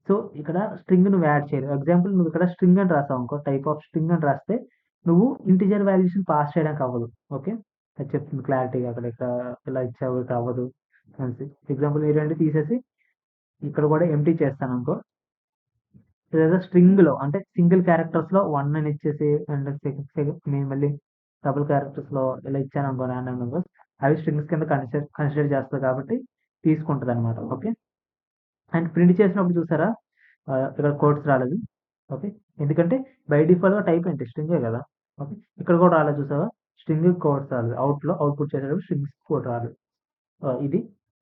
సో ఇక్కడ స్ట్రింగ్ నువ్వు యాడ్ చేయరు. ఎగ్జాంపుల్ నువ్వు ఇక్కడ స్ట్రింగ్ అని రాసావు అనుకో, టైప్ ఆఫ్ స్ట్రింగ్ అని రాస్తే నువ్వు ఇంటిజర్ వాల్యూస్ని పాస్ చేయడానికి అవ్వదు. ఓకే, అది చెప్తుంది క్లారిటీగా అక్కడ. ఇక్కడ ఇలా ఇచ్చావు ఇక్కడ అవ్వదు అనేసి. ఎగ్జాంపుల్ ఈ రెండు తీసేసి ఇక్కడ కూడా ఎంటీ చేస్తాను అనుకో, లేదా స్ట్రింగ్లో అంటే సింగిల్ క్యారెక్టర్స్లో 1 అని ఇచ్చేసి అండ్ నేను మళ్ళీ డబుల్ క్యారెక్టర్స్లో ఇలా ఇచ్చాను అనుకో ర్యాండమ్ నెంబర్స్, అవి స్ట్రింగ్స్ కింద కన్సిడర్ చేస్తుంది కాబట్టి తీసుకుంటుంది అనమాట. ఓకే, అండ్ ప్రింట్ చేసినప్పుడు చూసారా ఇక్కడ కోడ్స్ రాలేదు. ఓకే, ఎందుకంటే బై డిఫాల్ట్గా టైప్ ఏంటి స్ట్రింగే కదా. ఓకే, ఇక్కడ కూడా రాలేదు చూసావా, స్ట్రింగ్ కోడ్స్ రాలేదు. అవుట్పుట్ చేసేటప్పుడు స్ట్రింగ్స్ కోడ్ రాలేదు. ఇది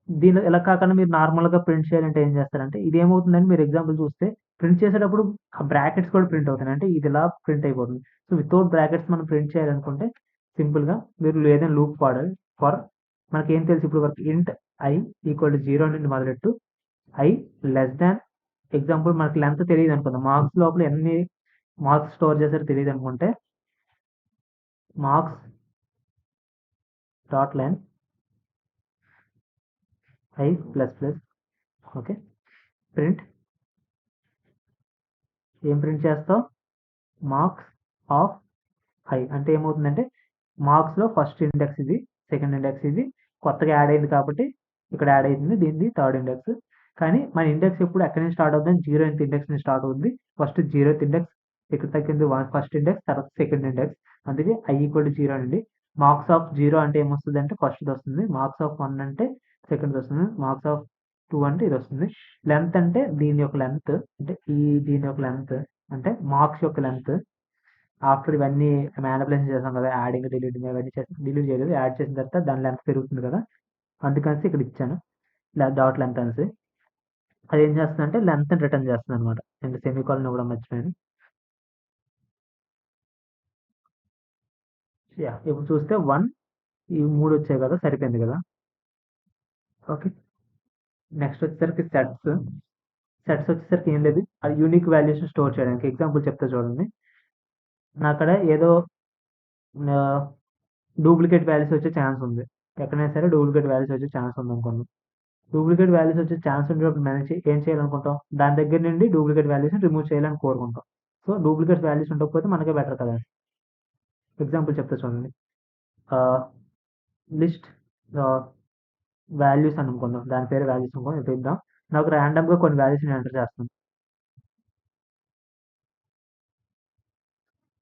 దీనిలో ఇలా కాకుండా మీరు నార్మల్గా ప్రింట్ చేయాలంటే ఏం చేస్తారంటే ఇది ఏమవుతుందంటే మీరు ఎగ్జాంపుల్ చూస్తే ప్రింట్ చేసేటప్పుడు ఆ బ్రాకెట్స్ కూడా ప్రింట్ అవుతాయి. అంటే ఇది ఇలా ప్రింట్ అయిపోతుంది. సో వితౌట్ బ్రాకెట్స్ మనం ప్రింట్ చేయాలనుకుంటే సింపుల్గా మీరు ఏదైనా లూప్ వాడాలి. ఫర్ మనకి ఏం తెలుసు ఇప్పుడు వరకు ఇంట్ ఐ ఈక్వల్ టు 0 నుండి మొదలెట్టు ఐ లెస్ దాన్ ఎగ్జాంపుల్ మనకి లెంత్ తెలియదు అనుకుందాం. మార్క్స్ లోపల ఎన్ని మార్క్స్ స్టోర్ చేశారో తెలియదు అనుకుంటే marks dot length I plus plus. Okay, print ఏం ప్రింట్ చేస్తావు, మార్క్స్ ఆఫ్ ఐ అంటే ఏమవుతుందంటే మార్క్స్లో ఫస్ట్ ఇండెక్స్ ఇది, సెకండ్ ఇండెక్స్ ఇది, కొత్తగా యాడ్ అయింది కాబట్టి ఇక్కడ యాడ్ అయింది, దీనిది థర్డ్ ఇండెక్స్. కానీ మన ఇండెక్స్ ఎప్పుడు ఎక్కడి నుంచి స్టార్ట్ అవుతుంది, 0th ఇండెక్స్ నుంచి స్టార్ట్ అవుతుంది. ఫస్ట్ 0th ఇండెక్స్, ఇక్కడ తగ్గింది ఫస్ట్ ఇండెక్స్, తర్వాత సెకండ్ ఇండెక్స్. అందుకే ఐ ఈక్వల్ టు 0 అండి. మార్క్స్ ఆఫ్ 0 అంటే ఏమొస్తుంది అంటే ఫస్ట్ది వస్తుంది, మార్క్స్ ఆఫ్ 1 అంటే సెకండ్ వస్తుంది, మార్క్స్ ఆఫ్ 2 అంటే ఇది వస్తుంది. లెంత్ అంటే దీని యొక్క లెంత్, అంటే దీని యొక్క లెంత్ అంటే మార్క్స్ యొక్క లెంత్. ఆఫ్టర్ ఇవన్నీ మ్యానిపులేషన్ చేసాం కదా, యాడింగ్ డిలీటింగ్ అవన్నీ చేసి డిలీట్ చేయలేదు, యాడ్ చేసిన తర్వాత దాని లెంత్ పెరుగుతుంది కదా, అందుకని ఇక్కడ ఇచ్చాను డాట్ లెంత్ అనేసి. అది ఏం చేస్తుందంటే లెంత్ రిటర్న్ చేస్తుంది అనమాట. నేను సెమీకాలన్ ఇవ్వడం మర్చిపోయాను. యా, ఇప్పుడు చూస్తే 1 ఈ 3 వచ్చాయి కదా, సరిపోయింది కదా. ఓకే, నెక్స్ట్ వచ్చేసరికి సెట్స్ వచ్చేసరికి ఏం లేదు, అది యూనిక్ వాల్యూస్ స్టోర్ చేయడానికి. ఎగ్జాంపుల్ చెప్తా చూడండి. నా అక్కడ ఏదో డూప్లికేట్ వాల్యూస్ వచ్చే ఛాన్స్ ఉంది. ఎక్కడైనా సరే డూప్లికేట్ వాల్యూస్ వచ్చే ఛాన్స్ ఉంది అనుకోండి. డూప్లికేట్ వాల్యూస్ వచ్చే ఛాన్స్ ఉండేటప్పుడు మనం ఏం చేయాలనుకుంటాం, దాని దగ్గర నుండి డూప్లికేట్ వాల్యూస్ని రిమూవ్ చేయాలని కోరుకుంటాం. సో డూప్లికేట్ వాల్యూస్ ఉండకపోతే మనకే బెటర్ కదా. ఎగ్జాంపుల్ చెప్తా చూడండి. లిస్ట్ వాల్యూస్ అని అనుకుందాం, దాని పేరు వాల్యూస్ అనుకుందాం. ఇప్పుడు ఇద్దాం, నాకు ర్యాండమ్గా కొన్ని వాల్యూస్ నేను ఎంటర్ చేస్తాను.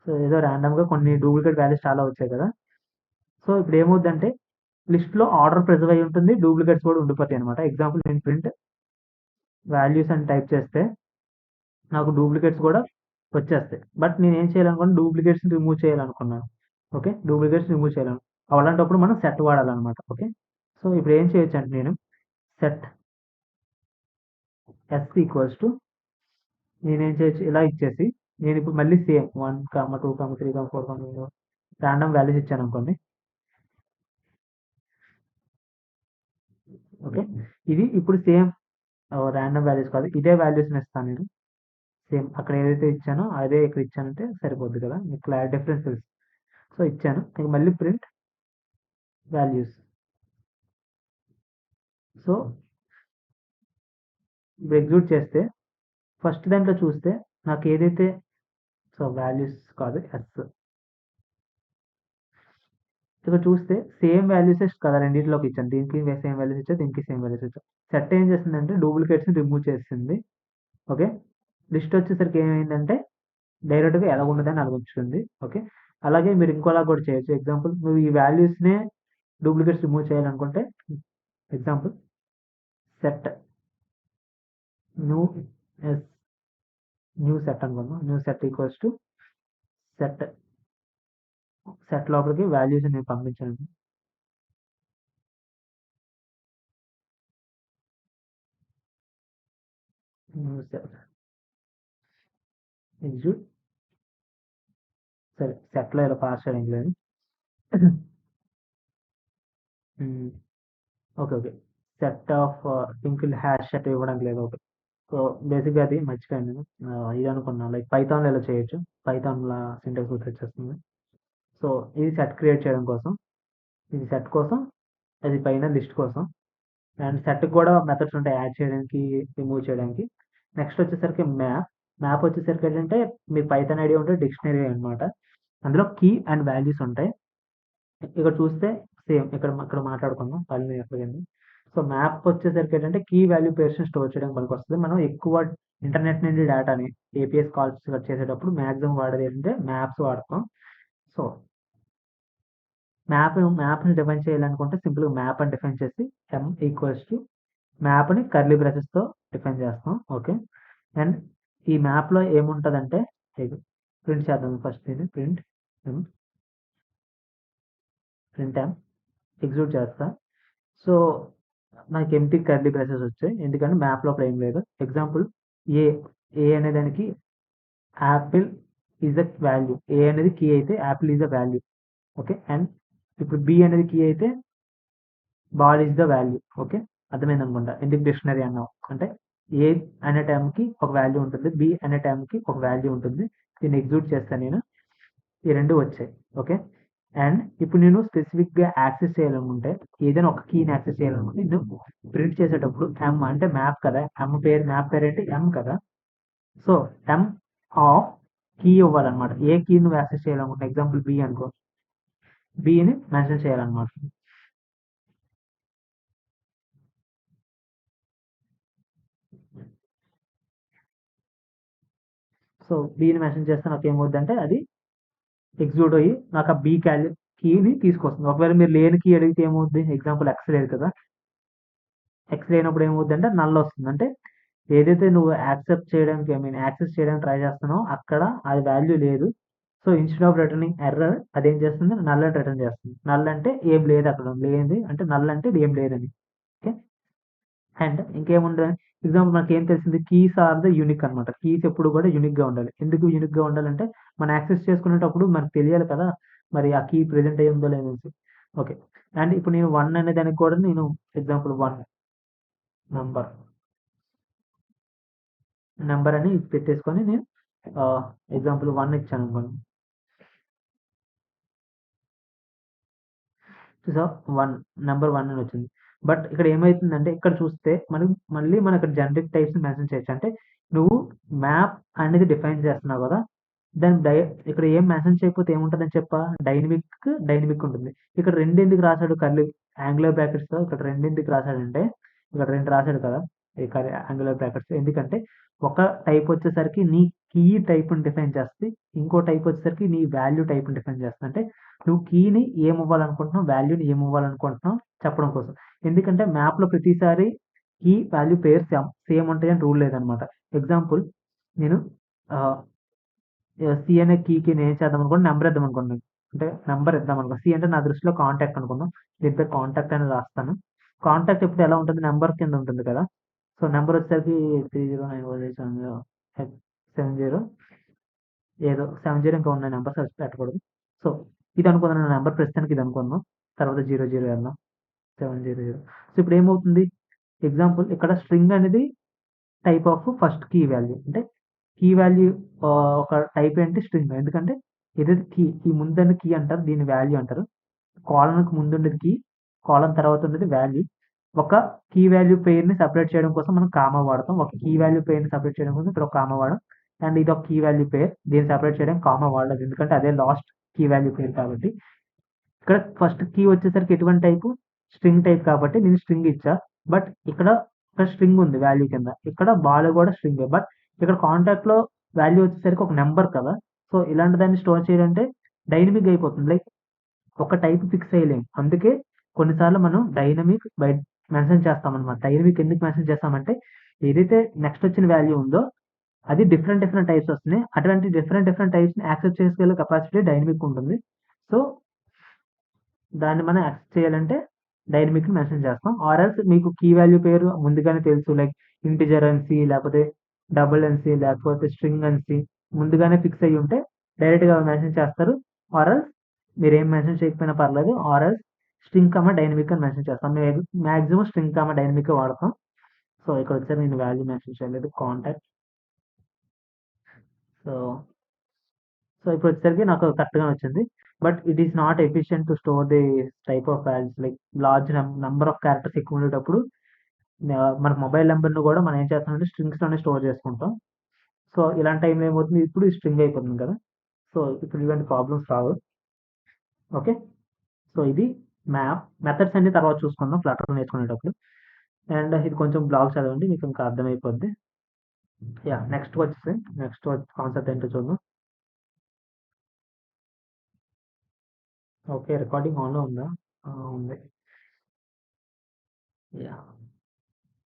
సో ఏదో ర్యాండమ్గా కొన్ని డూప్లికేట్ వాల్యూస్ చాలా వచ్చాయి కదా. సో ఇప్పుడు ఏమవుద్దంటే లిస్ట్లో ఆర్డర్ ప్రిజర్వ్ అయి ఉంటుంది, డూప్లికేట్స్ కూడా ఉండిపోతాయి అనమాట. ఎగ్జాంపుల్ నేను ప్రింట్ వాల్యూస్ అని టైప్ చేస్తే నాకు డూప్లికేట్స్ కూడా వచ్చేస్తాయి. బట్ నేను ఏం చేయాలనుకున్నాను, డూప్లికేట్స్ని రిమూవ్ చేయాలనుకున్నాను. ఓకే, డూప్లికేట్స్ రిమూవ్ చేయాలను అలాంటప్పుడు మనం సెట్ వాడాలన్నమాట. ఓకే, సో ఇప్పుడు ఏం చేయొచ్చు అంటే నేను సెట్ ఎస్ ఈక్వల్స్ టు, నేనేం చేయొచ్చు ఇలా ఇచ్చేసి నేను ఇప్పుడు మళ్ళీ సేమ్ 1, 2, 3, 4 ర్యాండమ్ వాల్యూస్ ఇచ్చాను అనుకోండి. ఓకే, ఇది ఇప్పుడు సేమ్ ర్యాండమ్ వాల్యూస్ కాదు, ఇదే వాల్యూస్ని ఇస్తాను నేను. సేమ్ అక్కడ ఏదైతే ఇచ్చానో అదే ఇక్కడ ఇచ్చానంటే సరిపోద్ది కదా, మీకు క్లారిటీ డిఫరెన్స్ తెలుసు. సో ఇచ్చాను, ఇక మళ్ళీ ప్రింట్ వాల్యూస్. సో ఇప్పుడు ఎగ్జిక్యూట్ చేస్తే ఫస్ట్ దాంట్లో చూస్తే నాకు ఏదైతే, సో వాల్యూస్ కాదు ఎస్, ఇక్కడ చూస్తే సేమ్ వాల్యూసే కదా రెండింటిలోకి ఇచ్చాను. దీనికి సేమ్ వాల్యూస్ ఇచ్చా, దీనికి సేమ్ వాల్యూస్ ఇచ్చా. సెట్ ఏం చేసిందంటే డూప్లికేట్స్ని రిమూవ్ చేసింది. ఓకే, లిస్ట్ వచ్చేసరికి ఏమైందంటే డైరెక్ట్గా ఎలా ఉండదని అలా ఉంచుతుంది. ఓకే, అలాగే మీరు ఇంకోలా కూడా చేయొచ్చు. ఎగ్జాంపుల్ నువ్వు ఈ వాల్యూస్నే డూప్లికేట్స్ రిమూవ్ చేయాలనుకుంటే example set new S, new set అనుకుందాం. New set equals to set లోపలికి వాల్యూస్ నేను పంపించాను. New set execute. సరే సెట్లో ఇలా పాస్ చేయడానికి లేదు. Okay. Okay. Set of simple hash set ఇవ్వడానికి లేదు. ఓకే. సో, బేసిక్‌గా అది మర్చిపోయాను నేను. ఇది అనుకున్నా లైక్ పైథాన్‌లో ఇలా చేయొచ్చు. పైథాన్‌ల సింటాక్స్ గుర్తొచ్చేస్తుంది. సో, ఇది సెట్ క్రియేట్ చేయడం కోసం. ఇది సెట్ కోసం, అది పైన లిస్ట్ కోసం. అండ్ సెట్‌కి కూడా మెథడ్స్ ఉంటాయి యాడ్ చేయడానికి, రిమూవ్ చేయడానికి. నెక్స్ట్ వచ్చేసరికి మ్యాప్. మ్యాప్ వచ్చేసరికి ఏంటంటే మీకు పైథాన్ ఐడియా ఉంటే డిక్షనరీ అన్నమాట. అందులో కీ అండ్ వాల్యూస్ ఉంటాయి. ఇక్కడ చూస్తే సేమ్ ఇక్కడ మాట్లాడుకుందాం. పైన ఎక్కడికెళ్ళి. సో, మ్యాప్ వచ్చేసరికి ఏంటంటే కీ వాల్యూ పేర్స్‌ని స్టోర్ చేయడానికి పనికొస్తది. మనం ఎక్కువ ఇంటర్నెట్ నుండి డేటాని ఏపీఎస్ కాల్స్ చేసేటప్పుడు మాక్సిమం వాడేది ఏంటంటే మ్యాప్స్ వాడతాం. సో, మ్యాప్‌ని డిఫైన్ చేయాలనుకుంటే సింపుల్‌గా మ్యాప్ అని డిఫైన్ చేసి ఎమ్ ఈక్వల్స్ టు మ్యాప్‌ని కర్లీ బ్రేసెస్‌తో డిఫైన్ చేస్తాం. ఓకే. అండ్ ఈ మ్యాప్‌లో ఏముంటదంటే ఇగో ప్రింట్ చేద్దాం ఫస్ట్ దీన్ని ఎమ్ ప్రింట్ ఎమ్ ఎగ్జిక్యూట్ చేస్తా. సో, నాకు ఎంప్టీ కర్లీ బ్రేసెస్ వచ్చాయి. ఎందుకంటే మ్యాప్ లోపల ఏం లేదు. ఎగ్జాంపుల్ ఏ, ఏ అనే దానికి apple is the value. A అనేది కీ అయితే apple is the value. Okay. And ఇప్పుడు బి అనేది కీ అయితే ball is the value. Okay. అర్థమైందనుకుంటా. ఎందుకు డిక్షనరీ అన్నాం అంటే ఏ అనే టైంకి ఒక వాల్యూ ఉంటుంది. బి అనే టైంకి ఒక వాల్యూ ఉంటుంది. దీన్ని ఎగ్జిక్యూట్ చేస్తాను నేను. ఈ 2 వచ్చాయి. ఓకే. అండ్ ఇప్పుడు నేను స్పెసిఫిక్‌గా యాక్సెస్ చేయాలనుకుంటే ఏదైనా ఒక కీని యాక్సెస్ చేయాలనుకుంటే నేను ప్రింట్ చేసేటప్పుడు ఎమ్ అంటే మ్యాప్ కదా! మ్యాప్ పేరేంటి ఎమ్ కదా! సో, ఎమ్ ఆఫ్ కీ ఇవ్వాలన్నమాట. ఏ కీ నువ్వు యాక్సెస్ చేయాలనుకుంటున్నావు ఎగ్జాంపుల్ బి అనుకో. బిని మెన్షన్ చేయాలన్నమాట. సో, బిని మెన్షన్ చేస్తే నాకేమవుద్దంటే అది ఎగ్జిక్యూట్ అయ్యి నాకు ఆ బి కీని తీసుకొస్తుంది. ఒకవేళ మీరు లేని కీ అడిగితే ఏమవుద్ది? ఎగ్జాంపుల్ ఎక్స్ లేదు కదా! ఎక్స్ లేనప్పుడు ఏమవుద్దంటే నల్ వస్తుంది. అంటే ఏదైతే నువ్వు యాక్సెస్ చేయడానికి ట్రై చేస్తున్నావో అక్కడ అది వాల్యూ లేదు. So, instead of returning error అదేం చేస్తుంది? నల్ అని రిటర్న్ చేస్తుంది. నల్ అంటే ఏం లేదు అక్కడ. లేనిది అంటే నల్ అంటే ఏం లేదని. ఓకే. అండ్ ఇంకేముంటది? ఎగ్జాంపుల్ మనకేం తెలిసింది? కీస్ ఆర్ ద యూనిక్ అనమాట. కీస్ ఎప్పుడు కూడా యూనిక్‌గా ఉండాలి. ఎందుకు యూనిక్‌గా ఉండాలంటే మనం యాక్సెస్ చేసుకునేటప్పుడు మనకు తెలియాలి కదా! మరి ఆ కీ ప్రెజెంట్ అయ్యి ఉందో లేదో అనేసి. ఓకే. అండ్ ఇప్పుడు నేను 1 అనే దానికి కూడా నేను ఎగ్జాంపుల్ 1 నంబర్ నంబర్ అని పెట్టేసుకొని నేను ఎగ్జాంపుల్ 1 ఇచ్చాననుకోండి. చూసావా? 1 నంబర్ 1 అని వచ్చింది. బట్ ఇక్కడ ఏమైతుందంటే ఇక్కడ చూస్తే మళ్ళీ మనం ఇక్కడ జనరిక్ టైప్స్‌ని మెన్షన్ చేయొచ్చు. అంటే నువ్వు మ్యాప్ అనేది డిఫైన్ చేస్తున్నావు కదా! దాని ఇక్కడ ఏం మెన్షన్ చేయకపోతే ఏముంటదని డైనమిక్ ఉంటుంది. ఇక్కడ 2 ఎందుకు రాసాడు యాంగులర్ బ్రాకెట్స్‌తో ఇక్కడ 2 ఎందుకు రాసాడంటే ఇక్కడ 2 రాసాడు కదా! ఈ యాంగులర్ బ్రాకెట్స్ ఎందుకంటే ఒక టైప్ వచ్చేసరికి నీ కీ టైప్‌ని డిఫైన్ చేస్తది. ఇంకో టైప్ వచ్చేసరికి నీ వాల్యూ టైప్‌ని డిఫైన్ చేస్తది. అంటే నువ్వు కీని ఏమివ్వాలనుకుంటున్నావు, వాల్యూని ఏమివ్వాలనుకుంటున్నావు చెప్పడం కోసం. ఎందుకంటే మ్యాప్‌లో ప్రతిసారి కీ, వాల్యూ పేరు సేమ్ ఉంటాయని రూల్ లేదనమాట. ఎగ్జాంపుల్ నేను ఆహ్, సి అనే కీకి నేనేం చేద్దామనుకున్నా నంబర్ ఇద్దామనుకున్నాను. అంటే నంబర్ ఇద్దామనుకో. సి అంటే నా దృష్టిలో కాంటాక్ట్ అనుకుందాం. దీని పేరు కాంటాక్ట్ అని రాస్తాను. కాంటాక్ట్ ఎప్పుడు ఎలా ఉంటుంది? నంబర్ కింద ఉంటుంది కదా! సో, నంబర్ వచ్చేసరికి 30918770 ఏదో 70 ఇంకా ఉన్నాయి నంబర్స్ అవి పెట్టకూడదు. సో, ఇదనుకుందాం నా నంబర్ ప్రస్తుతానికి ఇదనుకుందాం. తర్వాత 00 వేద్దాం. 700. సో, ఇప్పుడేమవుతుంది? ఎగ్జాంపుల్ ఇక్కడ స్ట్రింగ్ అనేది type of first key value. అంటే కీ వాల్యూ ఒక టైప్ ఏంటి స్ట్రింగ్. ఎందుకంటే ఏదైతే ఈ ముందున్న కీ అంటారు. దీన్ని వాల్యూ అంటారు. కాలమ్‌కి ముందుండేది కీ, కాలమ్ తర్వాత ఉండేది వాల్యూ. ఒక కీ వాల్యూ పెయిర్‌ని సెపరేట్ చేయడం కోసం మనం కామా వాడతాం. ఒక కీ వాల్యూ పెయిర్‌ని సెపరేట్ చేయడం కోసం ఇక్కడ ఒక కామా వాడాం. అండ్ ఇది ఒక కీ వాల్యూ పెయిర్. దీన్ని సెపరేట్ చేయడానికి కామా వాడలేదు. ఎందుకంటే అదే లాస్ట్ కీ వాల్యూ పెయిర్ కాబట్టి. ఇక్కడ ఫస్ట్ కీ వచ్చేసరికి ఎటువంటి టైపు? స్ట్రింగ్ టైప్ కాబట్టి నేను స్ట్రింగ్ ఇచ్చా. బట్ ఇక్కడ స్ట్రింగ్ ఉంది వాల్యూ కింద. ఇక్కడ బాల్ కూడా స్ట్రింగే. బట్ ఇక్కడ కాంటాక్ట్‌లో వాల్యూ వచ్చేసరికి ఒక నంబర్ కదా! సో, ఇలాంటి దాన్ని స్టోర్ చేయాలంటే డైనమిక్ అయిపోతుంది. లైక్ ఒక టైప్ ఫిక్స్ చేయలేం. అందుకే కొన్నిసార్లు మనం డైనమిక్ మెన్షన్ చేస్తామనమాట. డైనమిక్ ఎందుకు మెన్షన్ చేస్తామంటే ఏదైతే నెక్స్ట్ వచ్చిన వాల్యూ ఉందో అది డిఫరెంట్ టైప్స్ వస్తున్నాయి. అటువంటి డిఫరెంట్ టైప్స్‌ని యాక్సెప్ట్ చేసుకెళ్ళే కెపాసిటీ డైనమిక్ ఉంటుంది. సో, దాన్ని మనం యాక్సెస్ చేయాలంటే డైనమిక్‌ని మెన్షన్ చేస్తాం. ఆర్ ఎల్స్ మీకు కీ వాల్యూ పేరు ముందుగానే తెలుసు. లైక్ ఇంటిజర్ అని సి లేకపోతే డబుల్ అని సి లేకపోతే స్ట్రింగ్ అని సి ముందుగానే ఫిక్స్ అయ్యి ఉంటే డైరెక్ట్‌గా మెన్షన్ చేస్తారు. ఆర్ఎల్స్ మీరేం మెన్షన్ చేయకపోయినా పర్లేదు. ఆర్ఎల్స్ స్ట్రింగ్ కామా డైనమిక్ అని మెన్షన్ చేస్తాం. మేము మాక్సిమం స్ట్రింగ్ కామా డైనమికే వాడతాం. సో, ఇక్కడొచ్చేసరికి నేను వాల్యూ మెన్షన్ చేయలేదు. కాంటాక్ట్. సో, ఇప్పుడొచ్చేసరికి నాకు కరెక్ట్‌గానే వచ్చింది. But it is not efficient to store the type of values like large number of characters ఎక్కువ ఉండేటప్పుడు మన మొబైల్ నంబర్‌ని కూడా మనం ఏం చేస్తామంటే స్ట్రింగ్స్‌లోనే స్టోర్ చేసుకుంటాం. సో, ఇలాంటి టైంలో ఏమవుతుంది ఇప్పుడు ఈ స్ట్రింగ్ అయిపోతుంది కదా! సో, ఇప్పుడు ఇలాంటి ప్రాబ్లమ్స్ రావు. ఓకే. సో, ఇది మెథడ్స్ అన్ని తర్వాత చూసుకుందాం ఫ్లటర్ నేర్చుకునేటప్పుడు. అండ్ ఇది కొంచెం బ్లాగ్ చదవండి మీకు ఇంకా అర్థమైపోద్ది. యాహ్! నెక్స్ట్ కాన్సెప్ట్ ఏంటో చూద్దాం. ఓకే. రికార్డింగ్ ఆన్‌లో ఉందా? ఉంది. యాహ్!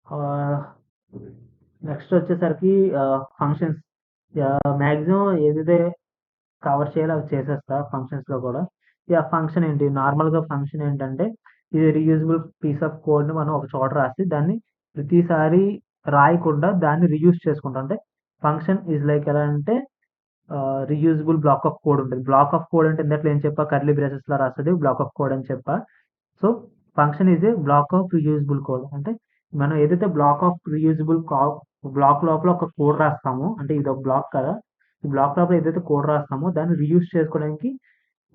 ఆహ్, నెక్స్ట్ వచ్చేసరికి ఫంక్షన్స్. మాక్సిమం ఏదైతే కవర్ చేయాలో అవి చేసేస్తా ఫంక్షన్స్‌లో కూడా. ఫంక్షన్ ఏంటి? నార్మల్‌గా ఫంక్షన్ ఏంటంటే, ఇది రీయూజబుల్ పీస్ ఆఫ్ కోడ్‌ని మనం ఒక చోట రాసి, దాన్ని ప్రతిసారి రాయకుండా దాన్ని రీయూజ్ చేసుకుంటాం. అంటే ఫంక్షన్ ఈజ్ లైక్ ఎలా అంటే రీయూజబుల్ బ్లాక్ ఆఫ్ కోడ్ ఉంటది. బ్లాక్ ఆఫ్ కోడ్ అంటే ఇందాకల ఏం చెప్పా కర్లీ బ్రేసెస్‌లో రాసేది బ్లాక్ ఆఫ్ కోడ్ అని చెప్పా. So, function is a black of reusable code. అంటే మనం ఏదైతే బ్లాక్ ఆఫ్ రీయూజబుల్ బ్లాక్ లోపల ఒక కోడ్ రాస్తామో, అంటే ఇదొక బ్లాక్ కదా! ఈ బ్లాక్ లోపల ఏదైతే కోడ్ రాస్తామో దాన్ని రీయూజ్ చేసుకోవడానికి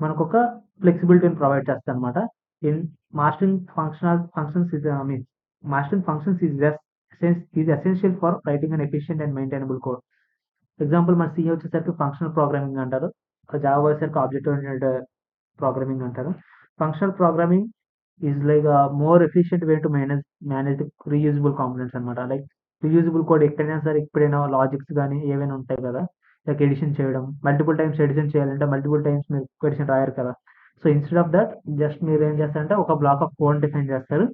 మనకొక ఫ్లెక్సిబిలిటీని ప్రొవైడ్ చేస్తదనమాట. In mastering functions is mastering functions is essential for writing an efficient and maintainable code. Example మన సి వచ్చేసరికి ఫంక్షనల్ ప్రోగ్రామింగ్ అంటారు. జావా వచ్చేసరికి ఆబ్జెక్ట్ ఓరియెంటెడ్ ప్రోగ్రామింగ్ అంటారు. Functional programming is like more efficient way to manage the reusable components అనమాట. Like reusable code ఎక్కడైనా సరే ఎప్పుడైనా logics గాని ఏవైనా ఉంటాయి కదా! లైక్ ఎడిషన్ చేయడం, మల్టిపుల్ టైమ్స్ ఎడిషన్ చేయాలంటే మల్టిపుల్ టైమ్స్ మీరు ఎడిషన్ రాయరు కదా! So, instead of that just మీరేం చేస్తారంటే ఒక బ్లాక్ ఆఫ్ కోడ్‌ని డిఫైన్ చేస్తారు.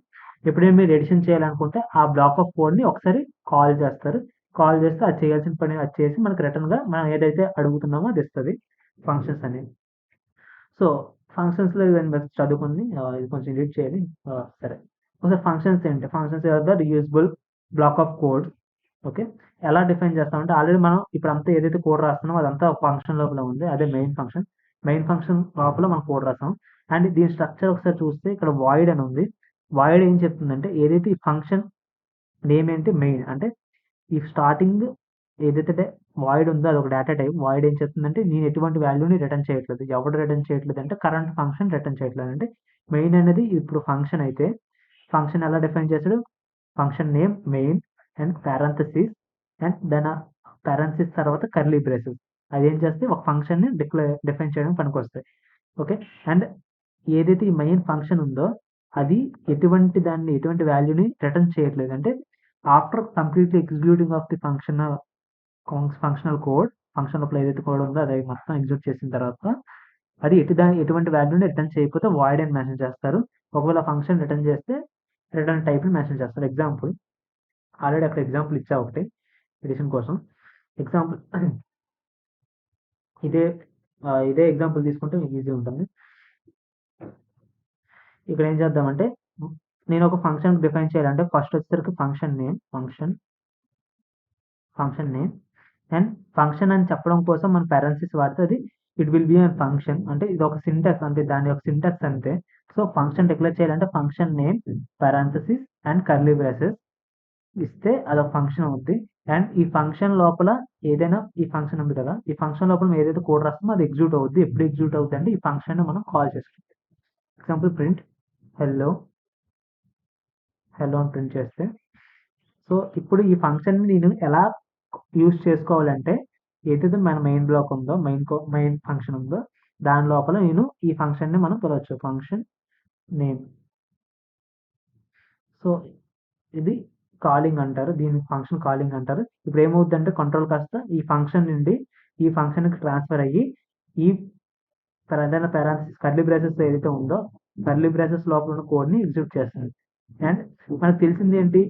ఎప్పుడైనా మీరు ఎడిషన్ చేయాలనుకుంటే ఆ బ్లాక్ ఆఫ్ కోడ్‌ని ఒకసారి కాల్ చేస్తారు. కాల్ చేస్తే అది చేయాల్సిన పని అది చేసి మనకు రిటర్న్‌గా మనం ఏదైతే అడుగుతున్నామో అది ఇస్తది ఫంక్షన్స్ అనేవి. సో, ఫంక్షన్స్‌లో ఇవన్నీ బస్ చదువుకొని ఇది కొంచెం ఎడిట్ చేయాలి. సరే. ఒకసారి ఫంక్షన్స్ ఏంటి? Functions are the reusable block of code. Okay. ఎలా డిఫైన్ చేస్తామంటే ఆల్రెడీ మనం ఇప్పుడంతా ఏదైతే కోడ్ రాస్తున్నామో అదంతా ఒక ఫంక్షన్ లోపలే ఉంది. అదే మెయిన్ ఫంక్షన్. మెయిన్ ఫంక్షన్ లోపల మనం కోడ్ రాసాం. అండ్ దీని స్ట్రక్చర్ ఒకసారి చూస్తే ఇక్కడ వాయిడ్ అని ఉంది. వాయిడ్ ఏం చెప్తుందంటే ఏదైతే ఈ ఫంక్షన్ నేమ్ ఏంటి మెయిన్ అంటే ఈ స్టార్టింగ్ ఏదైతే వాయిడ్ ఉందో అదొక డేటా టైప్. వాయిడ్ ఏం చెప్తుందంటే నేను ఎటువంటి వాల్యూని రిటర్న్ చేయట్లేదు. ఎవడు రిటర్న్ చేయట్లేదు అంటే కరెంట్ ఫంక్షన్ రిటర్న్ చేయట్లేదు. అంటే మెయిన్ అనేది ఇప్పుడు ఫంక్షన్ అయితే ఫంక్షన్ ఎలా డిఫైన్ చేసాడు? Function name main and parenthesis and then parenthesis తర్వాత కర్లీ బ్రేసెస్. అదేం చేస్తే ఒక ఫంక్షన్‌ని డిఫైన్ చేయడానికి పనికొస్తాయి. ఓకే. అండ్ ఏదైతే ఈ మెయిన్ ఫంక్షన్ ఉందో అది ఎటువంటి వాల్యూని రిటర్న్ చేయట్లేదు. అంటే after completely executing of the functional code function లోపల ఏదైతే కోడ్ ఉందో అది మొత్తం ఎగ్జిక్యూట్ చేసిన తర్వాత అది ఎటువంటి వాల్యూని రిటర్న్ చేయకపోతే వాయిడ్ అని మెన్షన్ చేస్తారు. ఒకవేళ ఫంక్షన్ రిటర్న్ చేస్తే రిటర్న్ టైప్‌ని మెన్షన్ చేస్తారు. ఎగ్జాంపుల్ ఆల్రెడీ అక్కడ ఎగ్జాంపుల్ ఇచ్చా ఒకటి ఎడిషన్ కోసం. ఎగ్జాంపుల్ ఇదే ఇదే ఎగ్జాంపుల్ తీసుకుంటే మీకు ఈజీ ఉంటుంది. ఇక్కడ ఏం చేద్దామంటే నేను ఒక ఫంక్షన్ డిఫైన్ చేయాలంటే ఫస్ట్ వచ్చేసరికి ఫంక్షన్ నేమ్ అండ్ ఫంక్షన్ అని చెప్పడం కోసం మనం పారెంథసిస్ వాడితే అది it will be a function అంటే ఇది ఒక సింటాక్స్ అంటే దాని యొక్క సింటాక్స్ అంతే. సో, ఫంక్షన్ డిక్లేర్ చేయాలంటే function name parenthesis and curly braces ఇస్తే అదొక ఫంక్షన్ అవుద్ది. అండ్ ఈ ఫంక్షన్ లోపల ఏదైనా ఈ ఫంక్షన్ ఉంది కదా! ఈ ఫంక్షన్ లోపల మనం ఏదైతే కోడ్ రాస్తామో అది ఎగ్జిక్యూట్ అవుద్ది. ఎప్పుడు ఎగ్జిక్యూట్ అవుద్ది అంటే ఈ ఫంక్షన్‌ని మనం కాల్ చేసుకుంటాం. ఎగ్జాంపుల్ ప్రింట్ హెల్లో, హెల్లో అని ప్రింట్ చేస్తే సో, ఇప్పుడు ఈ ఫంక్షన్‌ని నేను ఎలా యూజ్ చేసుకోవాలంటే, ఏదైతే మన మెయిన్ బ్లాక్ ఉందో, మెయిన్ ఫంక్షన్ ఉందో, దాని లోపల నేను ఈ ఫంక్షన్‌ని మనం పిలవచ్చు. Function name. సో, ఇది కాలింగ్ అంటారు. దీన్ని ఫంక్షన్ కాలింగ్ అంటారు. ఇప్పుడు ఏమవుద్దంటే కంట్రోల్ కాస్త ఈ ఫంక్షన్ నుండి ఈ ఫంక్షన్‌కి ట్రాన్స్‌ఫర్ అయ్యి, ఈ ఏదైనా పారాంథసిస్ కర్లీ బ్రేసెస్ ఏదైతే ఉందో, కర్లీ బ్రేసెస్ లోపల ఉన్న కోడ్‌ని ఎగ్జిక్యూట్ చేస్తుంది. అండ్ మనకు తెలిసిందేంటి?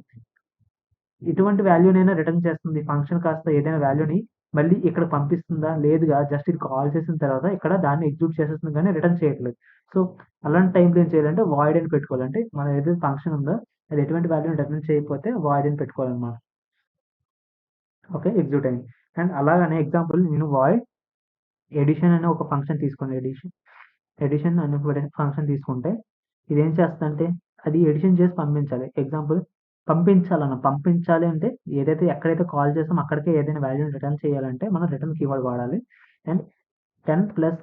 ఎటువంటి వాల్యూనైనా రిటర్న్ చేస్తుంది. ఫంక్షన్ కాస్త ఏదైనా వాల్యూని మళ్ళీ ఇక్కడికి పంపిస్తుందా? లేదుగా జస్ట్ ఇది కాల్ చేసిన తర్వాత ఇక్కడ దాన్ని ఎగ్జిక్యూట్ చేసేస్తుంది గానీ రిటర్న్ చేయట్లేదు. సో, అలాంటి టైంలో ఏం చేయాలంటే వాయిడ్ అని పెట్టుకోవాలి. అంటే మనం ఏదైతే ఫంక్షన్ ఉందో అది ఎటువంటి వాల్యూని రిటర్న్ చేయకపోతే వాయిడ్ అని పెట్టుకోవాలన్నమాట. ఓకే. ఎగ్జిక్యూట్ అయింది. అండ్ అలాగనే ఎగ్జాంపుల్ నేను వాయిడ్ ఎడిషన్ అనే ఒక ఫంక్షన్ తీసుకోండి. ఎడిషన్ అనే ఫంక్షన్ తీసుకుంటే ఇదేం చేస్తుందంటే అది ఎడిషన్ చేసి పంపించాలి. ఎగ్జాంపుల్ పంపించాలి అంటే ఏదైతే ఎక్కడైతే కాల్ చేసామో అక్కడికే ఏదైనా వాల్యూని రిటర్న్ చేయాలంటే మనం రిటర్న్ కీవర్డ్ వాడాలి. అండ్ 10 ప్లస్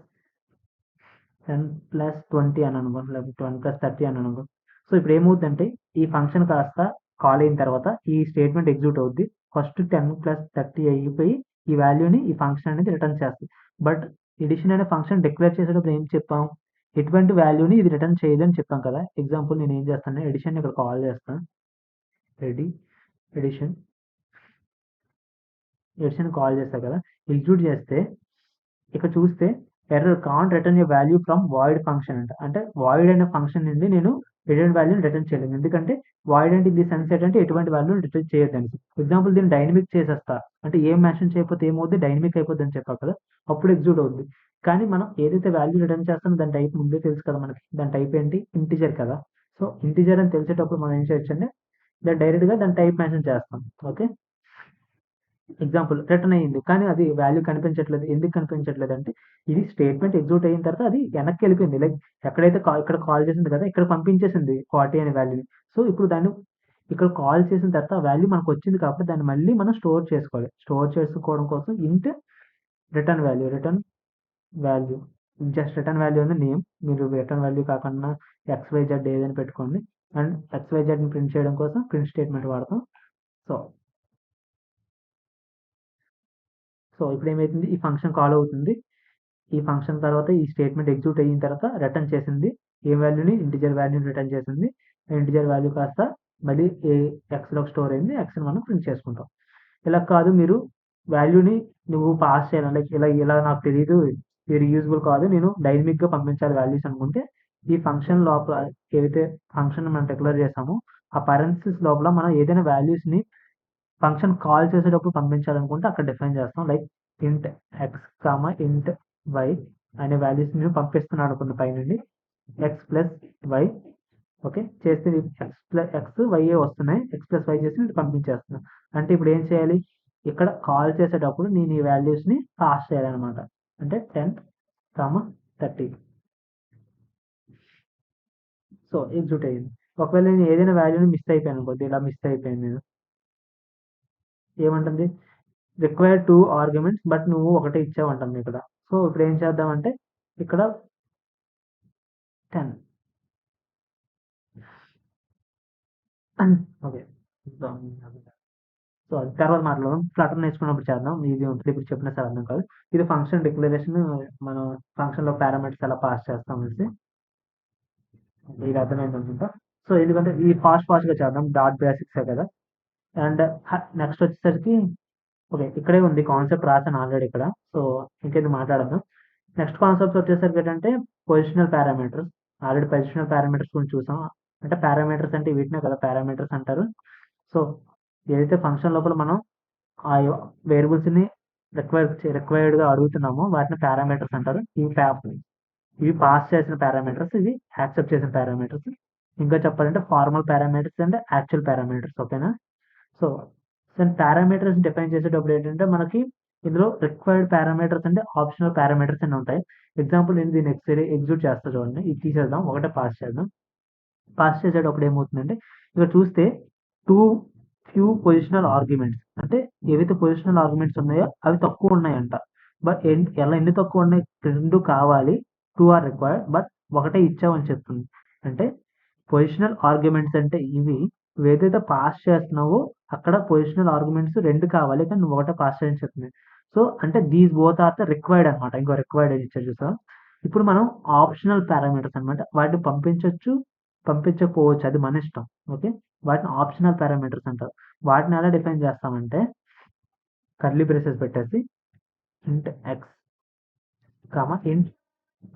20 అని అనుకో, లేకపోతే 10 ప్లస్ 30 అని అనుకో. సో ఇప్పుడు ఏమవుతుందంటే ఈ ఫంక్షన్ కాస్త కాల్ అయిన తర్వాత ఈ స్టేట్మెంట్ ఎగ్జిక్యూట్ అవుద్ది. ఫస్ట్ 10 ప్లస్ 30 అయిపోయి ఈ వాల్యూని ఈ ఫంక్షన్ అనేది రిటర్న్ చేస్తుంది. బట్ ఎడిషన్ అనే ఫంక్షన్ డిక్లేర్ చేసేటప్పుడు ఏం చెప్పాం, ఎటువంటి వాల్యూని ఇది రిటర్న్ చేయదని చెప్పాం కదా. ఎగ్జాంపుల్ నేను ఏం చేస్తాను, ఎడిషన్ ఇక్కడ కాల్ చేస్తాను. ఎడిషన్ కాల్ చేస్తా కదా, ఎగ్జిక్యూట్ చేస్తే ఇక్కడ చూస్తే error can't return A value from void function అంట. అంటే వాయిడ్ అనే ఫంక్షన్ నుండి నేను రిటర్న్ వాల్యూని రిటర్న్ చేయలేను. ఎందుకంటే వాయిడ్ అంటే ఇది సెన్స్ ఏంటంటే ఎటువంటి వాల్యూని రిటర్న్ చేయొద్దని. ఎగ్జాంపుల్ దీన్ని డైనమిక్ చేసేస్తా అంటే ఏం మెన్షన్ చేయకపోతే ఏమవుద్ది, డైనమిక్ అయిపోద్ది అని చెప్పా కదా, అప్పుడు ఎగ్జిక్యూట్ అవుద్ది. కానీ మనం ఏదైతే వాల్యూ రిటర్న్ చేస్తామో దాని టైప్ ముందే తెలుసు కదా మనకి. దాని టైప్ ఏంటి, ఇంటిజర్ కదా. సో ఇంటిజర్ అని తెలిసేటప్పుడు మనం ఏం చేయొచ్చు అంటే దాన్ని డైరెక్ట్గా దాని టైప్ మెన్షన్ చేస్తాం. ఓకే, ఎగ్జాంపుల్ రిటర్న్ అయ్యింది కానీ అది వాల్యూ కనిపించట్లేదు. ఎందుకు కనిపించట్లేదు అంటే ఇది స్టేట్మెంట్ ఎగ్జిక్యూట్ అయిన తర్వాత అది వెనక్కి వెళ్ళిపోయింది. లైక్ ఎక్కడైతే ఇక్కడ కాల్ చేసింది కదా ఇక్కడ పంపించేసింది 40 అనే వాల్యూని. సో ఇప్పుడు దాన్ని ఇక్కడ కాల్ చేసిన తర్వాత ఆ వాల్యూ మనకు వచ్చింది కాబట్టి దాన్ని మళ్ళీ మనం స్టోర్ చేసుకోవాలి. స్టోర్ చేసుకోవడం కోసం ఇంట్ return value just return value అనేది నేమ్. మీరు రిటర్న్ వాల్యూ కాకుండా XYZ ఏదైనా పెట్టుకోండి. అండ్ XYZని ప్రింట్ చేయడం కోసం ప్రింట్ స్టేట్మెంట్ వాడతాం. సో ఇప్పుడు ఏమైతుంది, ఈ ఫంక్షన్ కాల్ అవుతుంది. ఈ ఫంక్షన్ తర్వాత ఈ స్టేట్మెంట్ ఎగ్జిక్యూట్ అయిన తర్వాత రిటర్న్ చేసింది ఏ వాల్యూని, ఇంటిజర్ వాల్యూని రిటర్న్ చేసింది. ఇంటిజర్ వాల్యూ కాస్త మళ్ళీ ఎక్స్లోకి స్టోర్ అయింది. ఎక్స్ని మనం ప్రింట్ చేసుకుంటాం. ఇలా కాదు, మీరు వాల్యూని నువ్వు పాస్ చేయాలి, లైక్ ఇలా నాకు తెలియదు, ఇది రీయూజబుల్ కాదు, నేను డైనమిక్గా పంపించాలి వాల్యూస్ అనుకుంటే ఈ ఫంక్షన్ లోపల ఏదైతే ఫంక్షన్ మనం డిక్లేర్ చేసామో ఆ పారెంథసిస్ లోపల మనం ఏదైనా వాల్యూస్ని ఫంక్షన్ కాల్ చేసేటప్పుడు పంపించాలనుకుంటే అక్కడ డిఫైన్ చేస్తాం. లైక్ ఇంట్ ఎక్స్ కామా ఇంట్ వై అనే వాల్యూస్ నేను పంపిస్తున్నాను అనుకున్న పైనుండి ఎక్స్ ప్లస్ వై. ఓకే, చేస్తే ఎక్స్ వై వస్తున్నాయి, ఎక్స్ ప్లస్ వై చేసి పంపించేస్తున్నాను. అంటే ఇప్పుడు ఏం చేయాలి, ఇక్కడ కాల్ చేసేటప్పుడు నేను ఈ వాల్యూస్ని పాస్ చేయాలన్నమాట. అంటే 10 కామా 30. సో ఎగ్జిక్యూట్ అయ్యింది. ఒకవేళ నేను ఏదైనా వాల్యూని మిస్ అయిపోయాను అనుకోద్ది, ఇలా మిస్ అయిపోయాను నేను, ఏమంటుంది, రిక్వైర్డ్ 2 ఆర్గ్యుమెంట్స్ బట్ నువ్వు ఒకటే ఇచ్చావంటుంది ఇక్కడ. సో ఇప్పుడు ఏం చేద్దామంటే ఇక్కడ 10. ఓకే, సో అది తర్వాత మాట్లాడదాం. ఫ్లటర్ నేర్చుకున్నప్పుడు చేద్దాం, ఈజీ ఉంటుంది. ఇప్పుడు చెప్పిన సార్ అర్థం కాదు. ఇది ఫంక్షన్ డిక్లరేషన్, మనం ఫంక్షన్లో పారామీటర్స్ ఎలా పాస్ చేస్తాం అనేసి ఇది అర్థమైంది అనుకుంటా. సో ఎందుకంటే ఈ ఫాస్ట్గా చేద్దాం, డాట్ బేసిక్సే కదా. అండ్ నెక్స్ట్ వచ్చేసరికి ఓకే, ఇక్కడే ఉంది కాన్సెప్ట్ రాసాను ఆల్రెడీ ఇక్కడ. సో ఇంకేది మాట్లాడదాం. నెక్స్ట్ కాన్సెప్ట్ వచ్చేసరికి ఏంటంటే positional parameters. Already positional parameters గురించి చూసాం. అంటే పారామీటర్స్ అంటే వీటినే కదా పారామీటర్స్ అంటారు. సో ఏదైతే ఫంక్షన్ లోపల మనం ఆ వేరియబుల్స్ని రిక్వైర్డ్గా అడుగుతున్నామో వాటిని పారామీటర్స్ అంటారు. ఇవి పాస్ చేసిన పారామీటర్స్, ఇవి యాక్సెప్ట్ చేసిన పారామీటర్స్. ఇంకా చెప్పాలంటే formal parameters and actual parameters. ఓకేనా. సో పారామీటర్స్ డిఫైన్ చేసేటప్పుడు ఏంటంటే మనకి ఇందులో రిక్వైర్డ్ పారామీటర్స్ అంటే ఆప్షనల్ పారామీటర్స్ అని ఉంటాయి. ఎగ్జాంపుల్ నేను దీన్ని ఎగ్జిక్యూట్ చేస్తా చూడండి. ఇది తీసేద్దాం, ఒకటే పాస్ చేద్దాం. పాస్ చేసేటప్పుడు ఏమవుతుందంటే ఇక్కడ చూస్తే ఫ్యూ పొజిషనల్ ఆర్గ్యుమెంట్స్, అంటే ఏవైతే పొజిషనల్ ఆర్గ్యుమెంట్స్ ఉన్నాయో అవి తక్కువ ఉన్నాయంట. బట్ ఎలా ఎన్ని తక్కువ ఉన్నాయి, 2 కావాలి, 2 ఆర్ రిక్వైర్డ్, బట్ ఒకటే ఇచ్చామని చెప్తుంది. అంటే పొజిషనల్ ఆర్గ్యుమెంట్స్ అంటే ఇవి ఏదైతే పాస్ చేస్తున్నావో అక్కడ పొజిషనల్ ఆర్గ్యుమెంట్స్ 2 కావాలి కానీ నువ్వు ఒకటే పాస్ చేయని చెప్తుంది. సో అంటే these both are the required అనమాట. ఇంకో రిక్వైర్డ్ అని ఇచ్చారు చూసా. ఇప్పుడు మనం ఆప్షనల్ పారామీటర్స్ అనమాట, వాటిని పంపించవచ్చు పంపించకపోవచ్చు, అది మన ఇష్టం. ఓకే, వాటిని ఆప్షనల్ పారామీటర్స్ అంటారు. వాటిని ఎలా డిఫైన్ చేస్తామంటే కర్లీ బ్రేసెస్ పెట్టేసి ఇంట్ ఎక్స్ కామా ఇంట్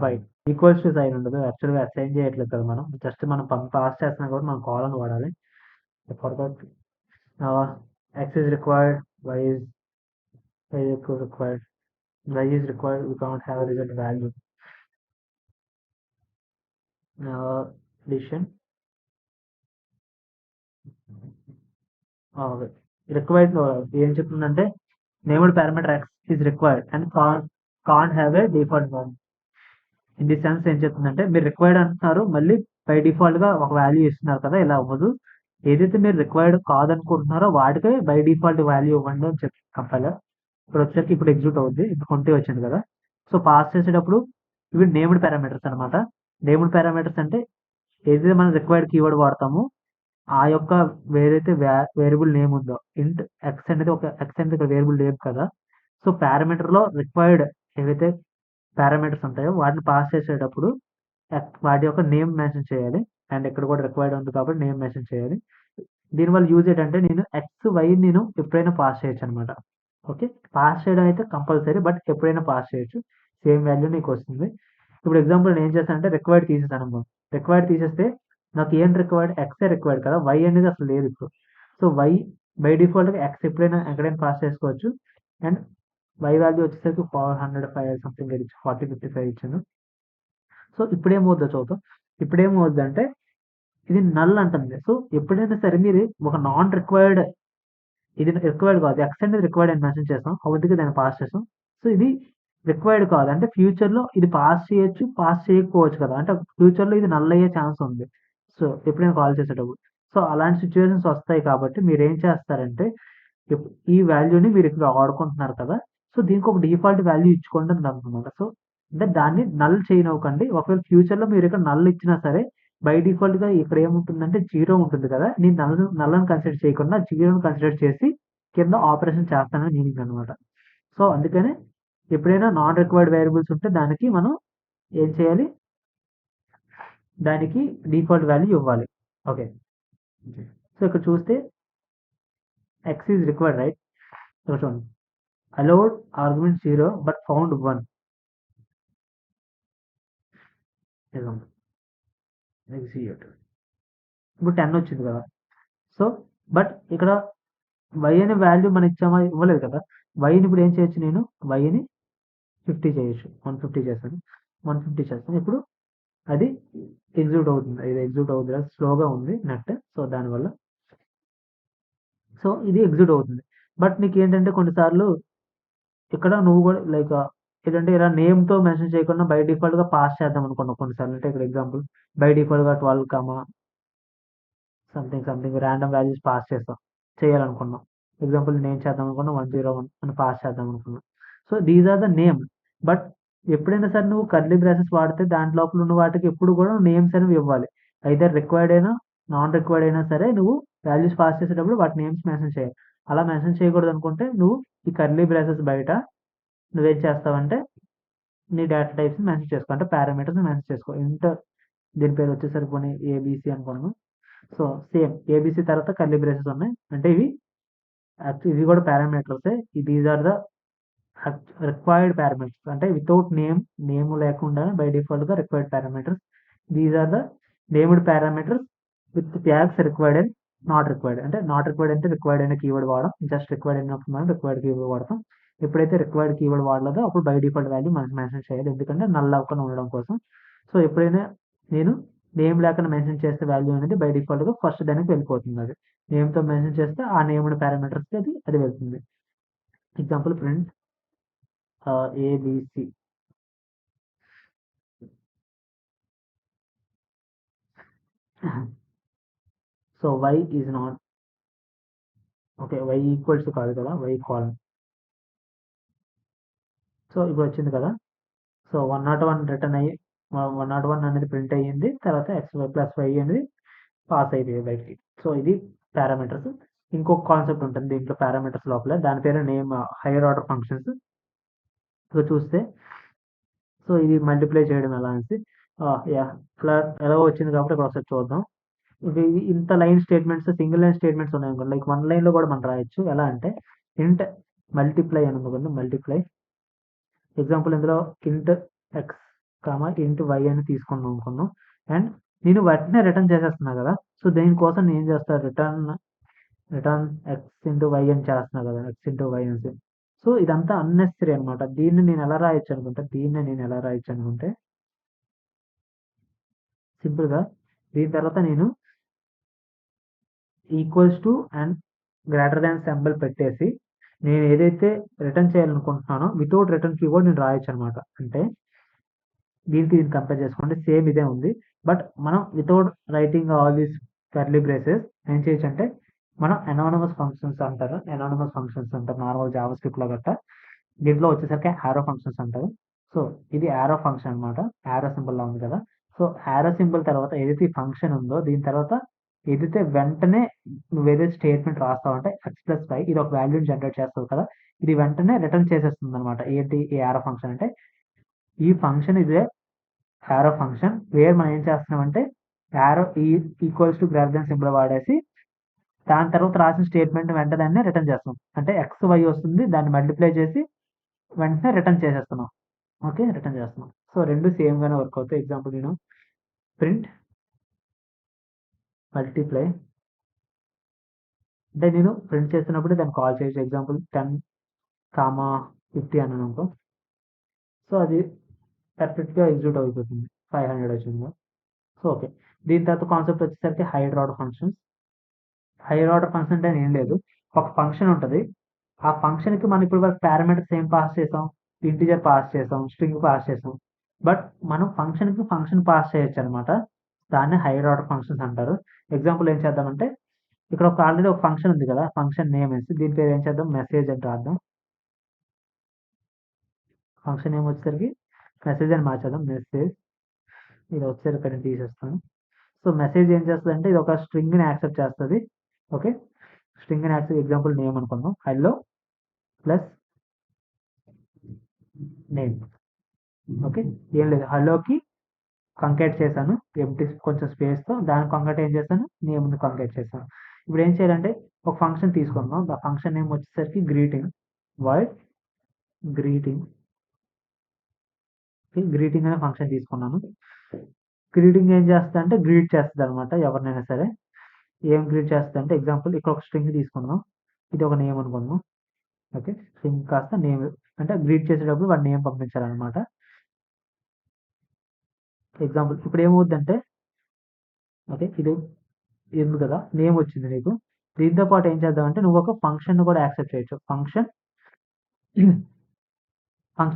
వై ఈక్వల్స్ టు సైన్ ఉండదు. యాక్చువల్గా అసైన్ చేయట్లేదు కదా, మనం జస్ట్ మనం పాస్ చేస్తున్నాం కాబట్టి మనం కాలన్ వాడాలి. Forget x is required, y is required, y is required, we can't have a result value. Addition required ఏం చెప్తుందంటే named parameter x is required and can't have a default value. In the sense ఏం చెప్తుందంటే మీరు required అంటున్నారు, మళ్ళీ by default గా ఒక value ఇస్తున్నారు కదా, ఇలా అవ్వదు. ఏదైతే మీరు రిక్వైర్డ్ కాదనుకుంటున్నారో వాటికే బై డిఫాల్ట్ వాల్యూ ఇవ్వండి అని చెప్పి కంపైలర్. ఇప్పుడు వచ్చేసరికి ఇప్పుడు ఎగ్జిక్యూట్ అవుద్ది. ఇప్పుడు 20 వచ్చింది కదా. సో పాస్ చేసేటప్పుడు ఇవి నేమ్డ్ పారామీటర్స్ అనమాట. నేమ్డ్ పారామీటర్స్ అంటే ఏదైతే మనం రిక్వైర్డ్ కీవర్డ్ వాడతామో ఆ యొక్క వేరైతే వేరియబుల్ నేమ్ ఉందో, ఇంట్ ఎక్స్ అనేది ఒక ఎక్స్ అనేది ఇక్కడ వేరియబుల్ నేమ్ కదా. సో పారామీటర్ లో రిక్వైర్డ్ ఏవైతే పారామీటర్స్ ఉంటాయో వాటిని పాస్ చేసేటప్పుడు వాటి యొక్క నేమ్ మెన్షన్ చేయాలి. అండ్ ఇక్కడ కూడా రిక్వైర్డ్ ఉంది కాబట్టి నేమ్ మెన్షన్ చేయాలి. దీనివల్ల యూజ్ ఏంటంటే నేను ఎక్స్ వై నేను ఎప్పుడైనా పాస్ చేయొచ్చు అనమాట. ఓకే, పాస్ చేయడం అయితే కంపల్సరీ, బట్ ఎప్పుడైనా పాస్ చేయొచ్చు. సేమ్ వాల్యూ నీకు వస్తుంది. ఇప్పుడు ఎగ్జాంపుల్ నేను ఏం చేస్తానంటే రిక్వైర్డ్ తీసేసాను అనుకో. రిక్వైర్డ్ తీసేస్తే నాకు ఏం రిక్వైర్డ్, ఎక్సే రిక్వైర్డ్ కదా, వై అనేది అసలు లేదు ఇప్పుడు. సో వై బై డిఫాల్ట్గా ఎక్స్ ఎప్పుడైనా ఎక్కడైనా పాస్ చేసుకోవచ్చు. అండ్ వై వాల్యూ వచ్చేసరికి 405 సంథింగ్ ఇచ్చి 4055 ఇచ్చాను. సో ఇప్పుడేమవుద్దో చూద్దాం. ఇప్పుడేమవుద్దంటే ఇది నల్ అంటుంది. సో ఎప్పుడైనా సరే మీరు ఒక నాన్ రిక్వైర్డ్, ఇది రిక్వైర్డ్ కాదు, ఎక్స్ అనేది రిక్వైర్డ్ అని మెన్షన్ చేస్తాం, అందుకే దాన్ని పాస్ చేస్తాం. సో ఇది రిక్వైర్డ్ కాదు అంటే ఫ్యూచర్లో ఇది పాస్ చేయొచ్చు, పాస్ చేయకపోవచ్చు కదా, అంటే ఫ్యూచర్లో ఇది నల్ అయ్యే ఛాన్స్ ఉంది. సో ఎప్పుడైనా కాల్ చేసేటప్పుడు సో అలాంటి సిచ్యువేషన్స్ వస్తాయి కాబట్టి మీరు ఏం చేస్తారంటే ఈ వాల్యూని మీరు ఇక్కడ వాడుకుంటున్నారు కదా, సో దీనికి ఒక డిఫాల్ట్ వాల్యూ ఇచ్చుకోండి అని అనుకున్నారు. సో అంటే దాన్ని నల్ చేయనివ్వకండి. ఒకవేళ ఫ్యూచర్లో మీరు ఇక్కడ నల్ ఇచ్చినా సరే బై డిఫాల్ట్ గా ఇక్కడ ఏముంటుందంటే జీరో ఉంటుంది కదా, నేను నల్లని కన్సిడర్ చేయకుండా జీరోని కన్సిడర్ చేసి కింద ఆపరేషన్ చేస్తానని మీనింగ్ అనమాట. సో అందుకనే ఎప్పుడైనా నాన్ రిక్వైర్డ్ వేరియబుల్స్ ఉంటే దానికి మనం ఏం చేయాలి, దానికి డిఫాల్ట్ వాల్యూ ఇవ్వాలి. ఓకే, సో ఇక్కడ చూస్తే ఎక్స్ ఈజ్ రిక్వైర్డ్ రైట్. ఇక్కడ చూడండి, allowed argument 0 but found 1. Example. Execute. ఇప్పుడు 10 వచ్చింది కదా. సో బట్ ఇక్కడ y అనే వాల్యూ మనం ఇచ్చామా, ఇవ్వలేదు కదా. వైని ఇప్పుడు ఏం చేయొచ్చు, నేను వైని 50 చేయొచ్చు, 150 చేస్తాను, 150 చేస్తాను. ఇప్పుడు అది ఎగ్జిక్యూట్ అవుతుంది. ఇది ఎగ్జిక్యూట్ అవుతుంది, స్లోగా ఉంది నెట్. సో దానివల్ల సో ఇది ఎగ్జిక్యూట్ అవుతుంది. బట్ నీకు ఏంటంటే కొన్నిసార్లు ఇక్కడ నువ్వు కూడా లైక్ ఏంటంటే ఇలా నేమ్తో మెన్షన్ చేయకుండా బై డిఫాల్ట్గా పాస్ చేద్దాం అనుకున్నావు కొన్నిసార్లు. అంటే ఇక్కడ ఎగ్జాంపుల్ బై డిఫాల్ట్గా 12 comma something something random values pass చేయాలనుకున్నాం. ఎగ్జాంపుల్ నేను చేద్దాం అనుకున్నా 101 అని పాస్ చేద్దాం అనుకున్నాం. So these are the name. But ఎప్పుడైనా సరే నువ్వు కర్లీ బ్రాసెస్ వాడితే దాంట్ లోపల ఉన్న వాటికి ఎప్పుడు కూడా నేమ్స్ అనేవి ఇవ్వాలి. ఐదర్ రిక్వైర్డ్ అయినా నాన్ రిక్వైర్డ్ అయినా సరే నువ్వు వాల్యూస్ పాస్ చేసేటప్పుడు వాటి నేమ్స్ మెన్షన్ చేయాలి. అలా మెన్షన్ చేయకూడదు అనుకుంటే నువ్వు ఈ కర్లీ బ్రాసెస్ బయట నువ్వేం చేస్తావంటే నీ డేటా టైప్స్ మెన్షన్ చేసుకో, అంటే పారామీటర్స్ మెన్షన్ చేసుకో. దీని పేరు వచ్చేసరికి పోనీ ఏబీసీ అనుకున్నాను. సో సేమ్ ఏబీసీ తర్వాత కర్లీ బ్రేసెస్ ఉన్నాయి, అంటే ఇవి కూడా పారామీటర్సే. These are the required parameters, అంటే వితౌట్ నేమ్ లేకుండా బై డిఫాల్ట్ గా required parameters. These are the named parameters with tags required and not required. అంటే నాట్ రిక్వైర్డ్ అంటే రిక్వైర్డ్ అయిన కీవర్డ్ వాడడం, జస్ట్ రిక్వైర్డ్ అయినప్పుడు మనం రిక్వైర్డ్ కీవర్డ్ వాడతాం. ఎప్పుడైతే రిక్వైర్డ్ కీవర్డ్ వాడలేదో అప్పుడు బై డిఫాల్ట్ వాల్యూ మనం మెన్షన్ చేయాలి, ఎందుకంటే నల్ అవ్వకుండా ఉండడం కోసం. సో ఎప్పుడైనా నేను నేమ్ లేకుండా మెన్షన్ చేస్తే వాల్యూ అనేది బై డిఫాల్ట్ గా ఫస్ట్ దానికి వెళ్ళిపోతుంది. అది నేమ్తో మెన్షన్ చేస్తే ఆ నేమ్డ్ పారామీటర్స్కి అది వెళ్తుంది. Example print ABC. So y is not okay, y equals కాదు కదా, వై కాలం. సో ఇప్పుడు వచ్చింది కదా. సో 101 రిటర్న్ అయ్యి 101 అనేది ప్రింట్ అయ్యింది. తర్వాత ఎక్స్ వై ప్లస్ వై అనేది పాస్ అయిపోయింది బయటికి. సో ఇది పారామీటర్స్. ఇంకొక కాన్సెప్ట్ ఉంటుంది దీంట్లో పారామీటర్స్ లోపల, దాని పేరు name hire order functions. So చూస్తే సో ఇది మల్టిప్లై చేయడం ఎలా అనేసి యా అలా ఎలా వచ్చింది కాబట్టి ఇక్కడ ఒకసారి చూద్దాం. ఇది ఇంత line statements, single line statements ఉన్నాయి అనుకోండి, లైక్ 1 లైన్ లో కూడా మనం రాయొచ్చు. ఎలా అంటే ఇంట్ మల్టిప్లై అని అనుకోండి, మల్టిప్లై. ఎగ్జాంపుల్ ఇందులో ఇంట్ ఎక్స్ కామా ఇంట్ వై అని తీసుకున్నాం అనుకున్నాం. అండ్ నేను వాటినే రిటర్న్ చేసేస్తున్నా కదా. సో దీనికోసం నేను ఏం చేస్తాను, రిటర్న్ ఎక్స్ ఇంటూ వై అని చేస్తున్నా కదా, ఎక్స్ ఇంటూ వై అని. సో ఇదంతా అన్నెసరీ అనమాట. దీన్ని నేను ఎలా రాయొచ్చు అనుకుంటే సింపుల్ గా దీని తర్వాత నేను equals to and greater than symbol పెట్టేసి నేను ఏదైతే రిటర్న్ చేయాలనుకుంటున్నానో వితౌట్ రిటర్న్ కీవర్డ్ నేను రాయొచ్చు అనమాట. అంటే దీనికి కంపేర్ చేసుకుంటే సేమ్ ఇదే ఉంది. బట్ మనం without writing all these curly braces ఏం చేయొచ్చు అంటే మనం అనానిమస్ ఫంక్షన్స్ అంటారు. నార్మల్ జావా స్క్రిప్ట్ లో గట్ట దీంట్లో వచ్చేసరికి యారో ఫంక్షన్స్ అంటారు. సో ఇది యారో ఫంక్షన్ అనమాట. యారో సింబల్ లా ఉంది కదా. సో యారో సింబల్ తర్వాత ఏదైతే ఫంక్షన్ ఉందో దీని తర్వాత ఏదైతే వెంటనే నువ్వు ఏదైతే స్టేట్మెంట్ రాస్తావంటే x+y ఇది ఒక వాల్యూని జనరేట్ చేస్తుంది కదా. ఇది వెంటనే రిటర్న్ చేసేస్తుంది అనమాట. ఏంటి ఈ యారో ఫంక్షన్ అంటే ఈ ఫంక్షన్ ఇదే యారో ఫంక్షన్ వేర్ మనం ఏం చేస్తున్నామంటే arrow equals to greater than symbol వాడేసి దాని తర్వాత రాసిన స్టేట్మెంట్ వెంటనే రిటర్న్ చేస్తాం. అంటే ఎక్స్ వై వస్తుంది దాన్ని మల్టిప్లై చేసి వెంటనే రిటర్న్ చేసేస్తున్నాం. ఓకే రిటర్న్ చేస్తున్నాం. సో రెండు సేమ్ గానే వర్క్ అవుతాయి. ఎగ్జాంపుల్ నేను ప్రింట్ మల్టిప్లై అంటే నేను ప్రింట్ చేస్తున్నప్పుడు దాన్ని కాల్ చేయొచ్చు. ఎగ్జాంపుల్ 10, 50 అన్నాను అనుకో. సో అది పర్ఫెక్ట్గా ఎగ్జిక్యూట్ అయిపోతుంది. 500 వచ్చింది. సో ఓకే దీని తర్వాత కాన్సెప్ట్ వచ్చేసరికి hire order functions. Hire order function అంటే ఏం లేదు, ఒక ఫంక్షన్ ఉంటుంది. ఆ ఫంక్షన్కి మనం ఇప్పుడు వరకు పారామీటర్స్ ఏం పాస్ చేసాం, ఇంటిజర్ పాస్ చేసాం, స్ట్రింగ్ పాస్ చేసాం. బట్ మనం ఫంక్షన్కి ఫంక్షన్ పాస్ చేయొచ్చు అనమాట. దాన్ని హైయర్ ఆర్డర్ ఫంక్షన్స్ అంటారు. ఎగ్జాంపుల్ ఏం చేద్దామంటే ఇక్కడ ఒక ఆల్రెడీ ఒక ఫంక్షన్ ఉంది కదా, ఫంక్షన్ నేమ్ వేసి దీని పేరు ఏం చేద్దాం మెసేజ్ అని రాద్దాం. ఫంక్షన్ నేమ్ వచ్చేసరికి మెసేజ్ అని మార్చేద్దాం. మెసేజ్ ఇది వచ్చేసరికి ఇక్కడ తీసేస్తాను. సో మెసేజ్ ఏం చేస్తుంది అంటే ఇది ఒక స్ట్రింగ్ని యాక్సెప్ట్ చేస్తుంది. ఓకే స్ట్రింగ్ని యాక్సెప్ట్ ఎగ్జాంపుల్ నేమ్ అనుకుందాం. Hello plus name. ఓకే ఏం లేదు హలోకి కంకేట్ చేశాను ఎంటీ కొంచెం స్పేస్తో, దాని కంకేట్ ఏం చేశాను నేమ్ని కంకేట్ చేశాను. ఇప్పుడు ఏం చేయాలంటే ఒక ఫంక్షన్ తీసుకుందాం. ఆ ఫంక్షన్ నేమ్ వచ్చేసరికి గ్రీటింగ్ వైడ్ గ్రీటింగ్. గ్రీటింగ్ అనే ఫంక్షన్ తీసుకున్నాను. గ్రీటింగ్ ఏం చేస్తుంది అంటే గ్రీట్ చేస్తుంది అనమాట ఎవరినైనా సరే. ఏం గ్రీట్ చేస్తుంది అంటే ఎగ్జాంపుల్ ఇక్కడ ఒక స్ట్రింగ్ తీసుకుందాం. ఇది ఒక నేమ్ అనుకుందాం. ఓకే స్ట్రింగ్ కాస్త నేమ్ అంటే గ్రీట్ చేసేటప్పుడు వాడి నేమ్ పంపించాలన్నమాట. ఎగ్జాంపుల్ ఇప్పుడు ఏమవుద్దంటే ఓకే ఇది ఉంది కదా నేమ్ వచ్చింది నీకు. దీంతో పాటు ఏం చేద్దామంటే నువ్వు ఒక ఫంక్షన్ కూడా యాక్సెప్ట్ చేయొచ్చు. ఫంక్షన్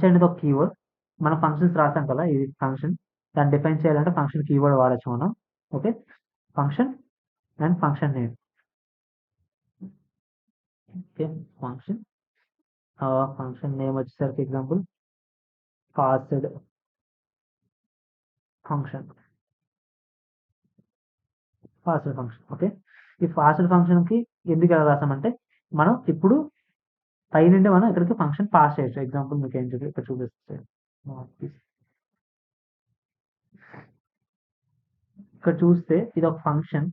అనేది ఒక కీవర్డ్. మనం ఫంక్షన్స్ రాసాం కదా ఇది ఫంక్షన్, దాన్ని డిఫైన్ చేయాలంటే ఫంక్షన్ కీవర్డ్ వాడచ్చు మనం. Okay function and function name. Okay function name వచ్చేసరికి ఎగ్జాంపుల్ పాస్డ్ ఫంక్షన్. ఓకే ఈ పాస్డ్ ఫంక్షన్కి ఎందుకు ఎలా రాసామంటే మనం ఇప్పుడు పై నుండి మనం ఇక్కడికి ఫంక్షన్ పాస్ చేయొచ్చు. ఎగ్జాంపుల్ మీకు ఏం ఇక్కడ చూపిస్తే ఇక్కడ చూస్తే ఇది ఒక ఫంక్షన్.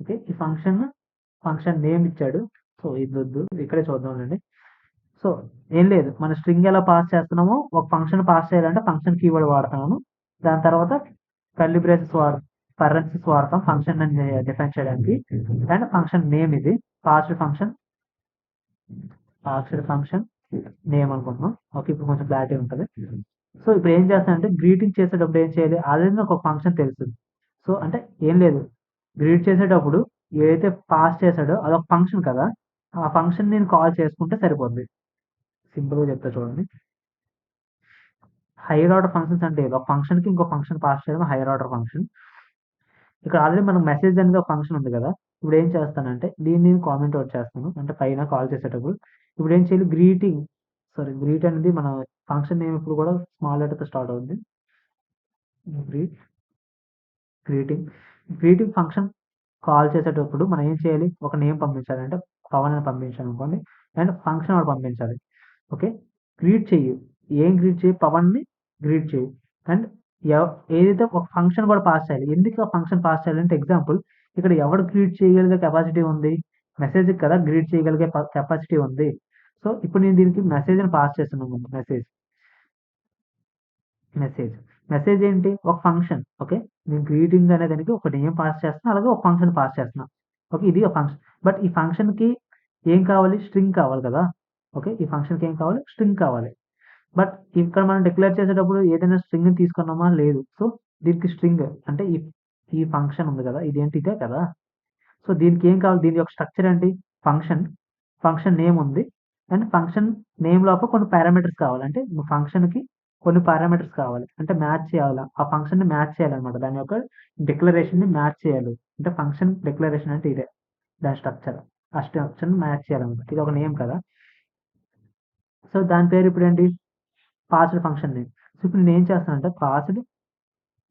ఓకే ఈ ఫంక్షన్ నేమ్ ఇచ్చాడు. సో ఇది వద్దు ఇక్కడే చూద్దామండి. సో ఏం లేదు మన స్ట్రింగ్ ఎలా పాస్ చేస్తున్నామో ఒక ఫంక్షన్ పాస్ చేయాలంటే ఫంక్షన్ కీవర్డ్ వాడుతున్నాము. దాని తర్వాత కర్లీ బ్రేసెస్ పరెన్సెస్ వాడతాం ఫంక్షన్ డిఫైన్ చేయడానికి. అండ్ ఫంక్షన్ నేమ్ ఇది పాస్డ్ ఫంక్షన్ నేమ్ అనుకుంటున్నాం. ఓకే ఇప్పుడు కొంచెం క్లారిటీ ఉంటుంది. సో ఇప్పుడు ఏం చేస్తానంటే గ్రీటింగ్ చేసేటప్పుడు ఏం చేయాలి, ఆల్రెడీ నాకు ఒక ఫంక్షన్ తెలుసు. సో అంటే ఏం లేదు గ్రీట్ చేసేటప్పుడు ఏదైతే పాస్ చేశాడో అదొక ఫంక్షన్ కదా, ఆ ఫంక్షన్ నేను కాల్ చేసుకుంటే సరిపోద్ది. సింపుల్గా చెప్తా చూడండి. హైయర్ ఆర్డర్ ఫంక్షన్స్ అంటే ఒక ఫంక్షన్కి ఇంకో ఫంక్షన్ పాస్ చేయడం హైయర్ ఆర్డర్ ఫంక్షన్. ఇక్కడ ఆల్రెడీ మనకు మెసేజ్ అనేది ఒక ఫంక్షన్ ఉంది కదా. ఇప్పుడు ఏం చేస్తానంటే దీన్ని నేను కామెంట్ అవుట్ చేస్తాను అంటే పైన కాల్ చేసేటప్పుడు. ఇప్పుడు ఏం చేయాలి గ్రీట్ అనేది మన ఫంక్షన్ నేమ్ ఇప్పుడు కూడా స్మాల్ లెటర్తో స్టార్ట్ అవుతుంది. గ్రీటింగ్ ఫంక్షన్ కాల్ చేసేటప్పుడు మనం ఏం చేయాలి, ఒక నేమ్ పంపించాలి అంటే పవన్ అని పంపించాలి అనుకోండి. అండ్ ఫంక్షన్ వాడు పంపించాలి. ఓకే గ్రీట్ చెయ్యి ఏం గ్రీట్ చేయి పవన్ని గ్రీట్ చేయి. అండ్ ఏదైతే ఒక ఫంక్షన్ కూడా పాస్ చేయాలి. ఎందుకు ఆ ఫంక్షన్ పాస్ చేయాలంటే ఎగ్జాంపుల్ ఇక్కడ ఎవడు గ్రీట్ చేయగలిగే కెపాసిటీ ఉంది, మెసేజ్ కదా గ్రీట్ చేయగలిగే కెపాసిటీ ఉంది. సో ఇప్పుడు నేను దీనికి మెసేజ్ని పాస్ చేస్తున్నాను. మెసేజ్ ఏంటి ఒక ఫంక్షన్. ఓకే నేను గ్రీటింగ్ అనే దానికి ఒక నేమ్ పాస్ చేస్తున్నా, అలాగే ఒక ఫంక్షన్ పాస్ చేస్తున్నా. ఓకే ఇది ఒక ఫంక్షన్. బట్ ఈ ఫంక్షన్కి ఏం కావాలి స్ట్రింగ్ కావాలి కదా. ఓకే ఈ ఫంక్షన్కి ఏం కావాలి స్ట్రింగ్ కావాలి. బట్ ఇక్కడ మనం డిక్లేర్ చేసేటప్పుడు ఏదైనా స్ట్రింగ్ తీసుకున్నామా లేదు. సో దీనికి స్ట్రింగ్ అంటే ఈ ఫంక్షన్ ఉంది కదా ఇదేంటి ఇదే కదా. సో దీనికి ఏం కావాలి, దీని యొక్క స్ట్రక్చర్ ఏంటి ఫంక్షన్ నేమ్ ఉంది. అండ్ ఫంక్షన్ నేమ్ లోపల కొన్ని పారామీటర్స్ కావాలి. అంటే ఫంక్షన్‌కి కొన్ని పారామీటర్స్ కావాలి. అంటే మ్యాచ్ చేయాలా. ఆ ఫంక్షన్‌ని మ్యాచ్ చేయాలన్నమాట. దాని యొక్క డిక్లరేషన్‌ని మ్యాచ్ చేయాలి. అంటే ఫంక్షన్ డిక్లరేషన్ అంటే ఇదే. దాని స్ట్రక్చర్. ఆ స్ట్రక్చర్‌ని మ్యాచ్ చేయాలన్నమాట. ఇది ఒక నేమ్ కదా! సో, దాని పేరు ఇప్పుడేంటి? Passed function name. సో, ఇప్పుడు నేనేం చేస్తానంటే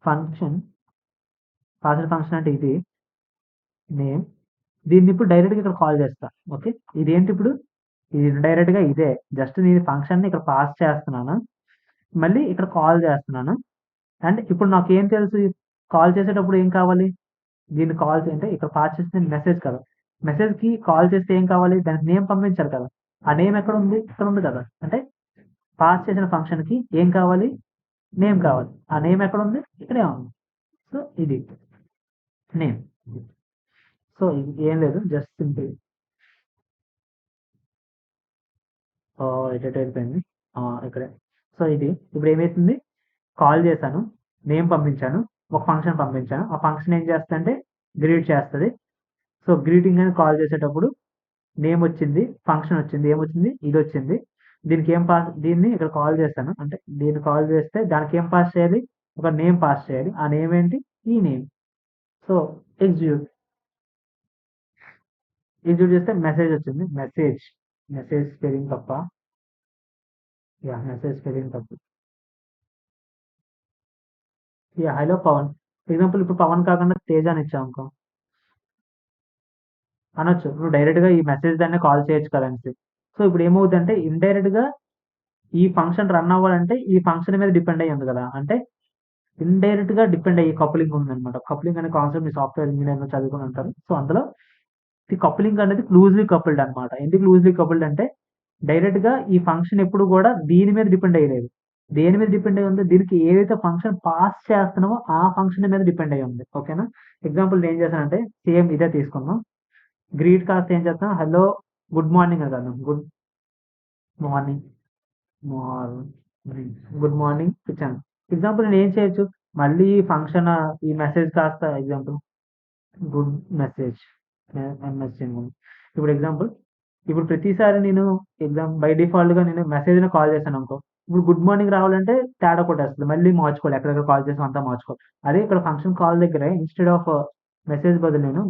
ఫంక్షన్ పాస్డ్ ఫంక్షన్ అంటే ఇది నేమ్. దీన్ని ఇప్పుడు డైరెక్ట్‌గా ఇక్కడ కాల్ చేస్తా. ఓకే. ఇదేంటి ఇప్పుడు? ఇది ఇండైరెక్ట్‌గా ఇదే. జస్ట్ నేను ఫంక్షన్‌ని ఇక్కడ పాస్ చేస్తున్నాను. మళ్ళీ ఇక్కడ కాల్ చేస్తున్నాను. అండ్ ఇప్పుడు నాకేం తెలుసు? కాల్ చేసేటప్పుడు ఏం కావాలి? దీన్ని కాల్ అంటే ఇక్కడ పాస్ చేసింది మెసేజ్ కదా! మెసేజ్‌కి కాల్ చేస్తే ఏం కావాలి? దానికి నేమ్ పంపించాలి కదా! ఆ నేమ్ ఎక్కడుంది? ఇక్కడ ఉంది కదా! అంటే పాస్ చేసిన ఫంక్షన్‌కి ఏం కావాలి? నేమ్ కావాలి. ఆ నేమ్ ఎక్కడుంది? ఇక్కడే ఉంది. సో, ఇది నేమ్. సో, ఇది ఏం లేదు. జస్ట్ సింపుల్ ఎటెటో వెళ్ళిపోయింది. ఇక్కడే. సో, ఇది ఇప్పుడు ఏమైతుంది? కాల్ చేశాను. నేమ్ పంపించాను. ఒక ఫంక్షన్ పంపించాను. ఆ ఫంక్షన్ ఏం చేస్తదంటే గ్రీట్ చేస్తది. సో, గ్రీటింగ్ అని కాల్ చేసేటప్పుడు నేమ్ వచ్చింది. ఫంక్షన్ వచ్చింది. ఏమొచ్చింది? ఇదొచ్చింది. దీన్ని ఇక్కడ కాల్ చేశాను. అంటే దీన్ని కాల్ చేస్తే దానికి ఏం పాస్ చేయాలి? ఒక నేమ్ పాస్ చేయాలి. ఆ నేమ్ ఏంటి? ఈ నేమ్. So, execute. ఎగ్జిక్యూట్ చేస్తే మెసేజ్ వచ్చింది. మెసేజ్ స్పెల్లింగ్ తప్ప. యాహ్! మెసేజ్ స్పెల్లింగ్ తప్పు. యాహ్! హలో పవన్. ఎగ్జాంపుల్ ఇప్పుడు పవన్ కాకుండా తేజ అని ఇచ్చామనుకో అనొచ్చు. నువ్వు డైరెక్ట్‌గా ఈ మెసేజ్ దాన్నే కాల్ చేయొచ్చు కదా! అనేసి. సో, ఇప్పుడు ఏమవుద్దంటే ఇండైరెక్ట్‌గా ఈ ఫంక్షన్ రన్ అవ్వాలంటే ఈ ఫంక్షన్ మీద డిపెండ్ అయ్యి ఉంది కదా! అంటే ఇండైరెక్ట్‌గా డిపెండ్ అయ్యే కప్లింగ్ ఉందన్నమాట. కప్లింగ్ అనే కాన్సెప్ట్ మీ సాఫ్ట్‌వేర్ ఇంజినీరింగ్‌లో చదువుకొని ఉంటారు. సో, అందులో ఈ కప్లింగ్ అనేది లూజ్‌లీ కపుల్డ్ అన్నమాట. ఎందుకు లూజ్‌లీ కపుల్డ్ అంటే డైరెక్ట్‌గా ఈ ఫంక్షన్ ఎప్పుడు కూడా దీని మీద డిపెండ్ అయ్యలేదు. దేని మీద డిపెండ్ అయ్యి ఉంది? దీనికి ఏదైతే ఫంక్షన్ పాస్ చేస్తున్నామో ఆ ఫంక్షన్ మీద డిపెండ్ అయ్యి ఉంది. ఓకేనా? ఎగ్జాంపుల్ నేను ఏం చేశానంటే సేమ్ ఇదే తీసుకుందాం. గ్రీట్ కాస్త ఏం చేస్తాం? హలో, గుడ్ మార్నింగ్ అని రాద్దాం. మార్నింగ్ మార్నింగ్ గుడ్ మార్నింగ్ ఇచ్చాను. ఎగ్జాంపుల్ నేను ఏం చేయొచ్చు? మళ్ళీ ఫంక్షన్ ఈ మెసేజ్ కాస్త ఎగ్జాంపుల్ గుడ్ మెసేజ్ ఎంఎస్‌జీ. ఇప్పుడు ఎగ్జాంపుల్ ఇప్పుడు ప్రతిసారి నేను బై డిఫాల్ట్‌గా నేను మెసేజ్‌ని కాల్ చేశాననుకో, ఇప్పుడు గుడ్ మార్నింగ్ రావాలంటే తేడా కొట్టేస్తది. మళ్ళీ మార్చుకోవాలి. ఎక్కడెక్కడ కాల్ చేసామో అంతా మార్చుకోవాలి. అదే ఇక్కడ ఫంక్షన్ కాల్ దగ్గరే ఇన్‌స్టెడ్ ఆఫ్ మెసేజ్ బదులు నేను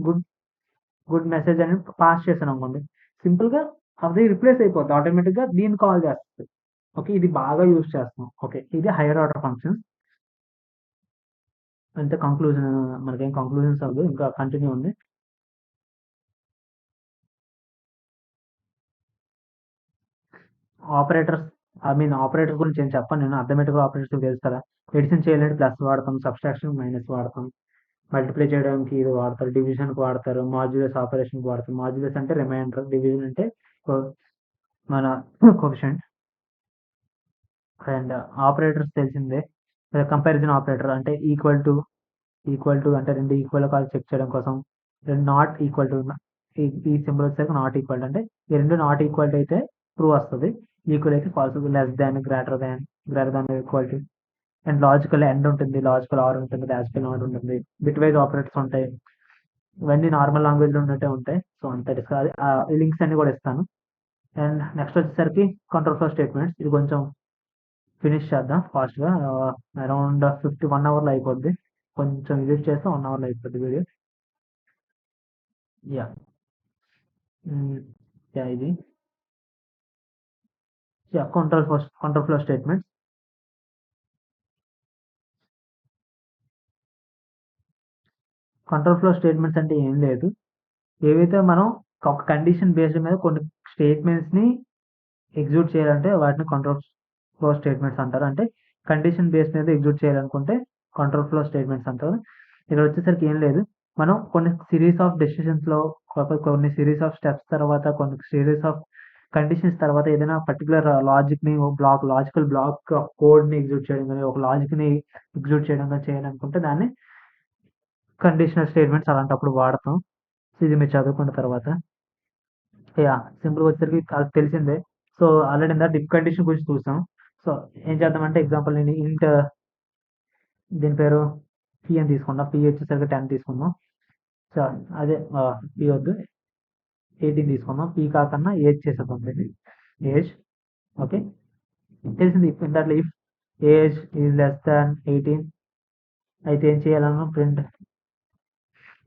గుడ్ మెసేజ్ అని పాస్ చేశాననుకోండి. సింపుల్‌గా అది రిప్లేస్ అయిపోద్ది. ఆటోమేటిక్‌గా దీన్ని కాల్ చేస్తది. ఓకే. ఇది బాగా యూజ్ చేస్తాం. ఓకే. ఇది హైయర్ ఆర్డర్ ఫంక్షన్స్. అంతే కంక్లూజన్ మనకేం కంక్లూజన్స్ అవ్వదు. ఇంకా కంటిన్యూ ఉంది. ఆపరేటర్స్ ఆపరేటర్స్ గురించి ఏం చెప్పను నేను. అర్థమెటిక్ ఆపరేటర్స్ మీకు తెలుసు కదా! ఎడిషన్ చేయాలంటే ప్లస్ వాడతాం. సబ్‌ట్రాక్షన్ మైనస్ వాడతాం. మల్టిప్లై చేయడానికి ఇది వాడతారు. డివిజన్‌కి వాడతారు. మాడ్యులస్ ఆపరేషన్‌కి వాడతారు. మాడ్యులస్ అంటే రిమైండర్. డివిజన్ అంటే కొ మన కోఎఫిషియంట్. అండ్ ఆపరేటర్స్ తెలిసిందే. కంపారిజన్ ఆపరేటర్ అంటే ఈక్వల్ టు అంటే 2 ఈక్వల్ కాదో చెక్ చేయడం కోసం. 2 నాట్ ఈక్వల్ టు ఈ ఈ సింబల్ వచ్చేసరికి నాట్ ఈక్వల్ అంటే ఈ 2 నాట్ ఈక్వల్ అయితే ట్రూ వస్తది. ఈక్వల్ అయితే false. Less than, greater than equal to and logical and ఉంటుంది. లాజికల్ ఆర్ ఉంటుంది. లాజికల్ నాట్ ఉంటుంది. బిట్ వైస్ ఆపరేటర్స్ ఉంటాయి. ఇవన్నీ నార్మల్ లాంగ్వేజ్‌లో ఉన్నట్టే ఉంటాయి. సో, అంత కాదు. ఈ లింక్స్ అన్నీ కూడా ఇస్తాను. అండ్ నెక్స్ట్ వచ్చేసరికి కంట్రోల్ ఫ్లో స్టేట్మెంట్స్. ఇది కొంచెం ఫినిష్ చేద్దాం ఫాస్ట్‌గా. అరౌండ్ 1 అవర్‌లో అయిపోద్ది. కొంచెం ఎడిట్ చేస్తే 1 అవర్‌లో అయిపోద్ది వీడియో. యాహ్! హ్మ్. యాహ్! ఇది. Yeah! Control flow statements. Control flow statements అంటే ఏం లేదు. ఏవైతే మనం ఒక కండిషన్ బేస్డ్ మీద కొన్ని స్టేట్మెంట్స్‌ని ఎగ్జిక్యూట్ చేయాలంటే వాటిని కంట్రోల్ ఫ్లో స్టేట్మెంట్స్ అంటారు. అంటే కండిషన్ బేస్ మీద ఎగ్జిక్యూట్ చేయాలనుకుంటే కంట్రోల్ ఫ్లో స్టేట్మెంట్స్ అంటారు. ఇక్కడ వచ్చేసరికి ఏం లేదు. మనం కొన్ని సిరీస్ ఆఫ్ డెసిషన్స్‌లో కొన్ని సిరీస్ ఆఫ్ స్టెప్స్ తర్వాత కొన్ని సిరీస్ ఆఫ్ కండిషన్స్ తర్వాత ఏదైనా పర్టిక్యులర్ లాజికల్ బ్లాక్ కోడ్‌ని ఎగ్జిక్యూట్ చేయడం గాని, ఒక లాజిక్‌ని ఎగ్జిక్యూట్ చేయడం గాని చేయాలనుకుంటే దాన్ని కండిషనల్ స్టేట్మెంట్స్ అలాంటప్పుడు వాడతాం. సో, ఇది మీరు చదువుకున్న తర్వాత. యాహ్! సింపుల్‌గా వచ్చేసరికి అది తెలిసిందే. సో, ఆల్రెడీ ఇందాక డిఫ్ కండిషన్ గురించి చూసాం. సో, ఏం చేద్దామంటే ఎగ్జాంపుల్ నేను దీని పేరు పి అని తీసుకుందాం. పి వచ్చేసరికి 10 తీసుకుందాం. సో, అదే పి వద్దు 18 తీసుకుందాం. పి కాకన్నా ఏజ్ చేసేద్దాం దీన్ని. ఏజ్. ఓకే, తెలిసింది. దాంట్లో ఇఫ్ ఏజ్ ఈజ్ లెస్ దాన్ 18 అయితే ఏం చేయాలన్నా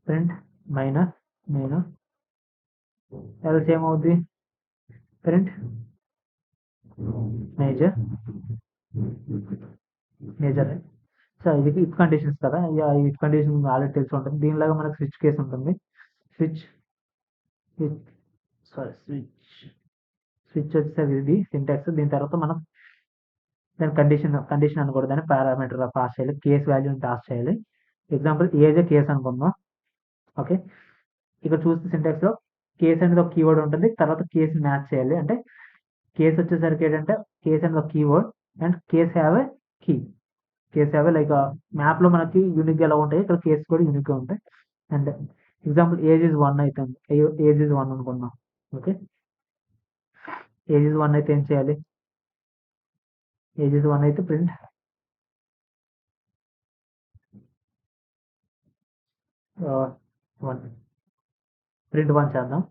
ప్రింట్ మైనర్ నేను ఎల్స్ ఏమవుద్ది, ప్రింట్ మేజర్ మేజర్. సో ఇది ఇఫ్ కండిషన్స్ కదా, ఇఫ్ కండిషన్ ఆల్రెడీ తెలిసి ఉంటుంది. దీనిలాగా మనకు స్విచ్ కేసు ఉంటుంది. స్విచ్ స్విచ్ వచ్చేసరికి ఇది సింటాక్స్. దీని తర్వాత మనం దాని కండిషన్ అనకూడదు, దాన్ని పారామీటర్ పాస్ చేయాలి, కేస్ వాల్యూని పాస్ చేయాలి. ఎగ్జాంపుల్ ఏజ్ కేస్ అనుకుందాం. ఓకే, ఇక్కడ చూస్తే సింటాక్స్లో కేస్ అనేది ఒక కీవర్డ్ ఉంటుంది, తర్వాత కేస్ మ్యాచ్ చేయాలి. అంటే కేస్ వచ్చేసరికి ఏంటంటే కేస్ అనేది ఒక keyword and case have a key. Case have like మ్యాప్లో మనకి యూనిక్ ఎలా ఉంటాయి, ఇక్కడ కేస్ కూడా యూనిక్గా ఉంటాయి. అండ్ ఎగ్జాంపుల్ ఏజ్ ఇస్ 1 అవుతుంది, ఏజ్ ఇస్ 1 అనుకుందాం. ఓకే, ఏజ్ ఇస్ 1 అయితే ఏం చేయాలి, ఏజ్ ఇస్ 1 అయితే ప్రింట్ 1 ప్రింట్ 1 చేద్దాం.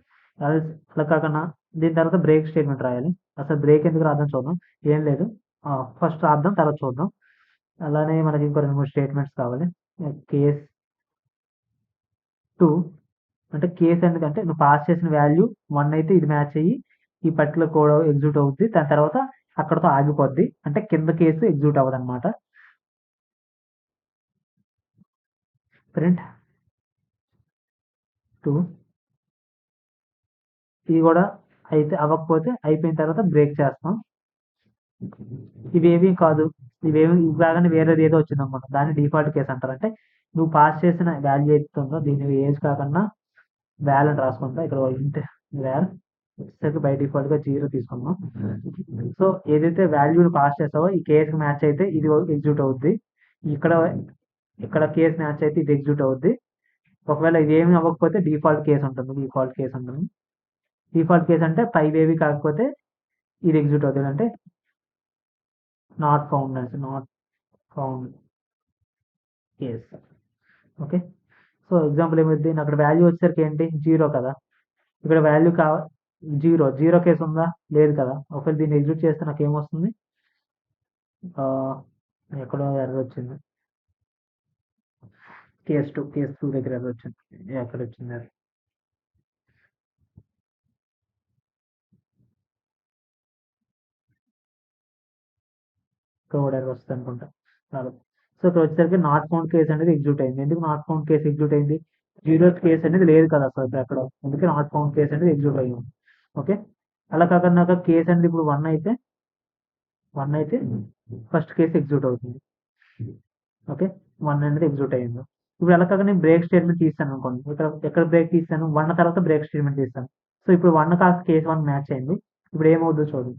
అలా కాకుండా దీని తర్వాత బ్రేక్ స్టేట్మెంట్ రాయాలి. అసలు బ్రేక్ ఎందుకు రాద్దాం చూద్దాం. ఏం లేదు, ఫస్ట్ రాద్దాం, తర్వాత చూద్దాం. అలానే మనకి ఇంకో 2-3 స్టేట్మెంట్స్ కావాలి. కేస్ 2 అంటే కేస్ అనేది అంటే నువ్వు పాస్ చేసిన వాల్యూ 1 అయితే ఇది మ్యాచ్ అయ్యి ఈ పర్టికులర్ కోడ్ ఎగ్జిక్యూట్ అవుద్ది. దాని తర్వాత అక్కడతో ఆగిపోద్ది, అంటే కింద కేసు ఎగ్జిక్యూట్ అవ్వదు అనమాట. ప్రింట్ 2 ఇది కూడా అయితే అవ్వకపోతే అయిపోయిన తర్వాత బ్రేక్ చేస్తాం. ఇవేమీ కాదు, ఇవేమి ఇవ్వగానే వేరేది ఏదో వచ్చింది అనుకుంటాం, దాన్ని డిఫాల్ట్ కేసు అంటారు. అంటే నువ్వు పాస్ చేసిన వాల్యూ ఏతుందో దీని ఏజ్ కాకుండా వాల్ అని రాసుకుంటా. ఇక్కడ ఇంట్ వాల్ వచ్చేసరికి బై డిఫాల్ట్ గా 0 తీసుకున్నాం. సో ఏదైతే వాల్యూని పాస్ చేస్తావో ఈ కేసు మ్యాచ్ అయితే ఇది ఎగ్జిక్యూట్ అవుద్ది, ఇక్కడ కేసు మ్యాచ్ అయితే ఇది ఎగ్జిక్యూట్ అవుద్ది. ఒకవేళ ఇది ఏమి అవ్వకపోతే డిఫాల్ట్ కేసు ఉంటుంది. డిఫాల్ట్ కేసు అంటే పైవేవి కాకపోతే ఇది ఎగ్జిక్యూట్ అవుతుంది, అంటే not found case. Okay, so example ఏమైంది, అక్కడ వాల్యూ వచ్చేసరికి ఏంటి 0 కదా, ఇక్కడ వాల్యూ 0 కేసు ఉందా, లేదు కదా. ఒకవేళ దీన్ని ఎగ్జిక్యూట్ చేస్తే నాకు ఏమొస్తుంది, ఎక్కడో ఎర్రర్ వచ్చింది, కేస్ 2 దగ్గర ఎర్రర్ వచ్చింది. ఎక్కడ వచ్చింది ఎర్రర్, ఇక్కడ ఎర్రర్ వస్తుంది అనుకుంటా. సో ఇక్కడ వచ్చేసరికి నాట్ ఫౌండ్ కేసు అనేది ఎగ్జిక్యూట్ అయింది. ఎందుకు నాట్ ఫౌండ్ కేసు ఎగ్జిక్యూట్ అయింది, 0th కేసు అనేది లేదు కదా అసలు అక్కడ, అందుకే నాట్ ఫౌండ్ కేసు అనేది ఎగ్జిక్యూట్ అయ్యింది. ఓకే, అలా కాకుండా నాకు కేసు అనేది ఇప్పుడు 1 అయితే ఫస్ట్ కేసు ఎగ్జిక్యూట్ అవుతుంది. ఓకే, 1 అనేది ఎగ్జిక్యూట్ అయ్యింది. ఇప్పుడు అలా కాకుండా నేను బ్రేక్ స్టేట్మెంట్ తీస్తాను అనుకోండి, ఎక్కడ బ్రేక్ తీస్తాను, 1 తర్వాత బ్రేక్ స్టేట్మెంట్ తీస్తాను. సో ఇప్పుడు 1 కాస్త కేసు 1 మ్యాచ్ అయింది. ఇప్పుడు ఏమవుతుందో చూడండి,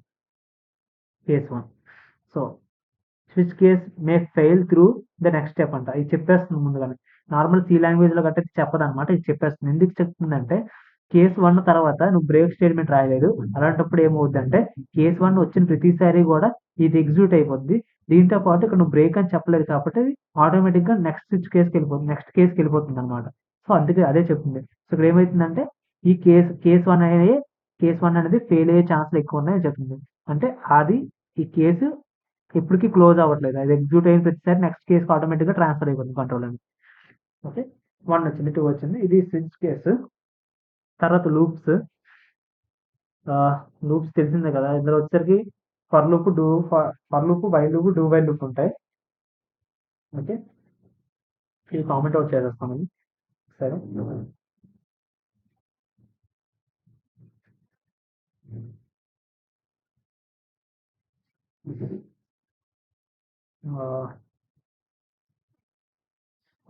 case 1. So switch case may fail through the next step అంట, ఇది చెప్పేస్తుంది ముందుగానే. నార్మల్ సి లాంగ్వేజ్లో గట్ట చెప్పదు అనమాట, ఇది చెప్పేస్తుంది. ఎందుకు చెప్తుందంటే కేసు 1 తర్వాత నువ్వు బ్రేక్ స్టేట్మెంట్ రాయలేదు, అలాంటప్పుడు ఏమవుద్దంటే కేసు 1 వచ్చిన ప్రతిసారి కూడా ఇది ఎగ్జిక్యూట్ అయిపోద్ది. దీంతో పాటు ఇక్కడ నువ్వు బ్రేక్ అని చెప్పలేదు కాబట్టి ఆటోమేటిక్గా నెక్స్ట్ స్విచ్ కేసుకి వెళ్ళిపోతుంది అనమాట. సో అందుకే అదే చెప్తుంది. సో ఇక్కడ ఏమవుతుందంటే ఈ కేసు 1 అనేది ఫెయిల్ అయ్యే ఛాన్స్లు ఎక్కువ ఉన్నాయని చెప్తుంది. అంటే అది ఈ కేసు ఇప్పటికీ క్లోజ్ అవ్వట్లేదు, అది ఎగ్జిక్యూట్ అయిన ప్రతిసారి నెక్స్ట్ కేసుకి ఆటోమేటిక్గా ట్రాన్స్ఫర్ అయిపోతుంది కంట్రోల్ అని. ఓకే, 1 వచ్చింది, 2 వచ్చింది, ఇది స్విచ్ కేసు. తర్వాత లూప్స్ తెలిసిందే కదా. ఇందులో వచ్చేసరికి for loop while loop do while loop ఉంటాయి. ఓకే, ఇది కామెంట్ అవుట్ చేసేస్తాను సరే.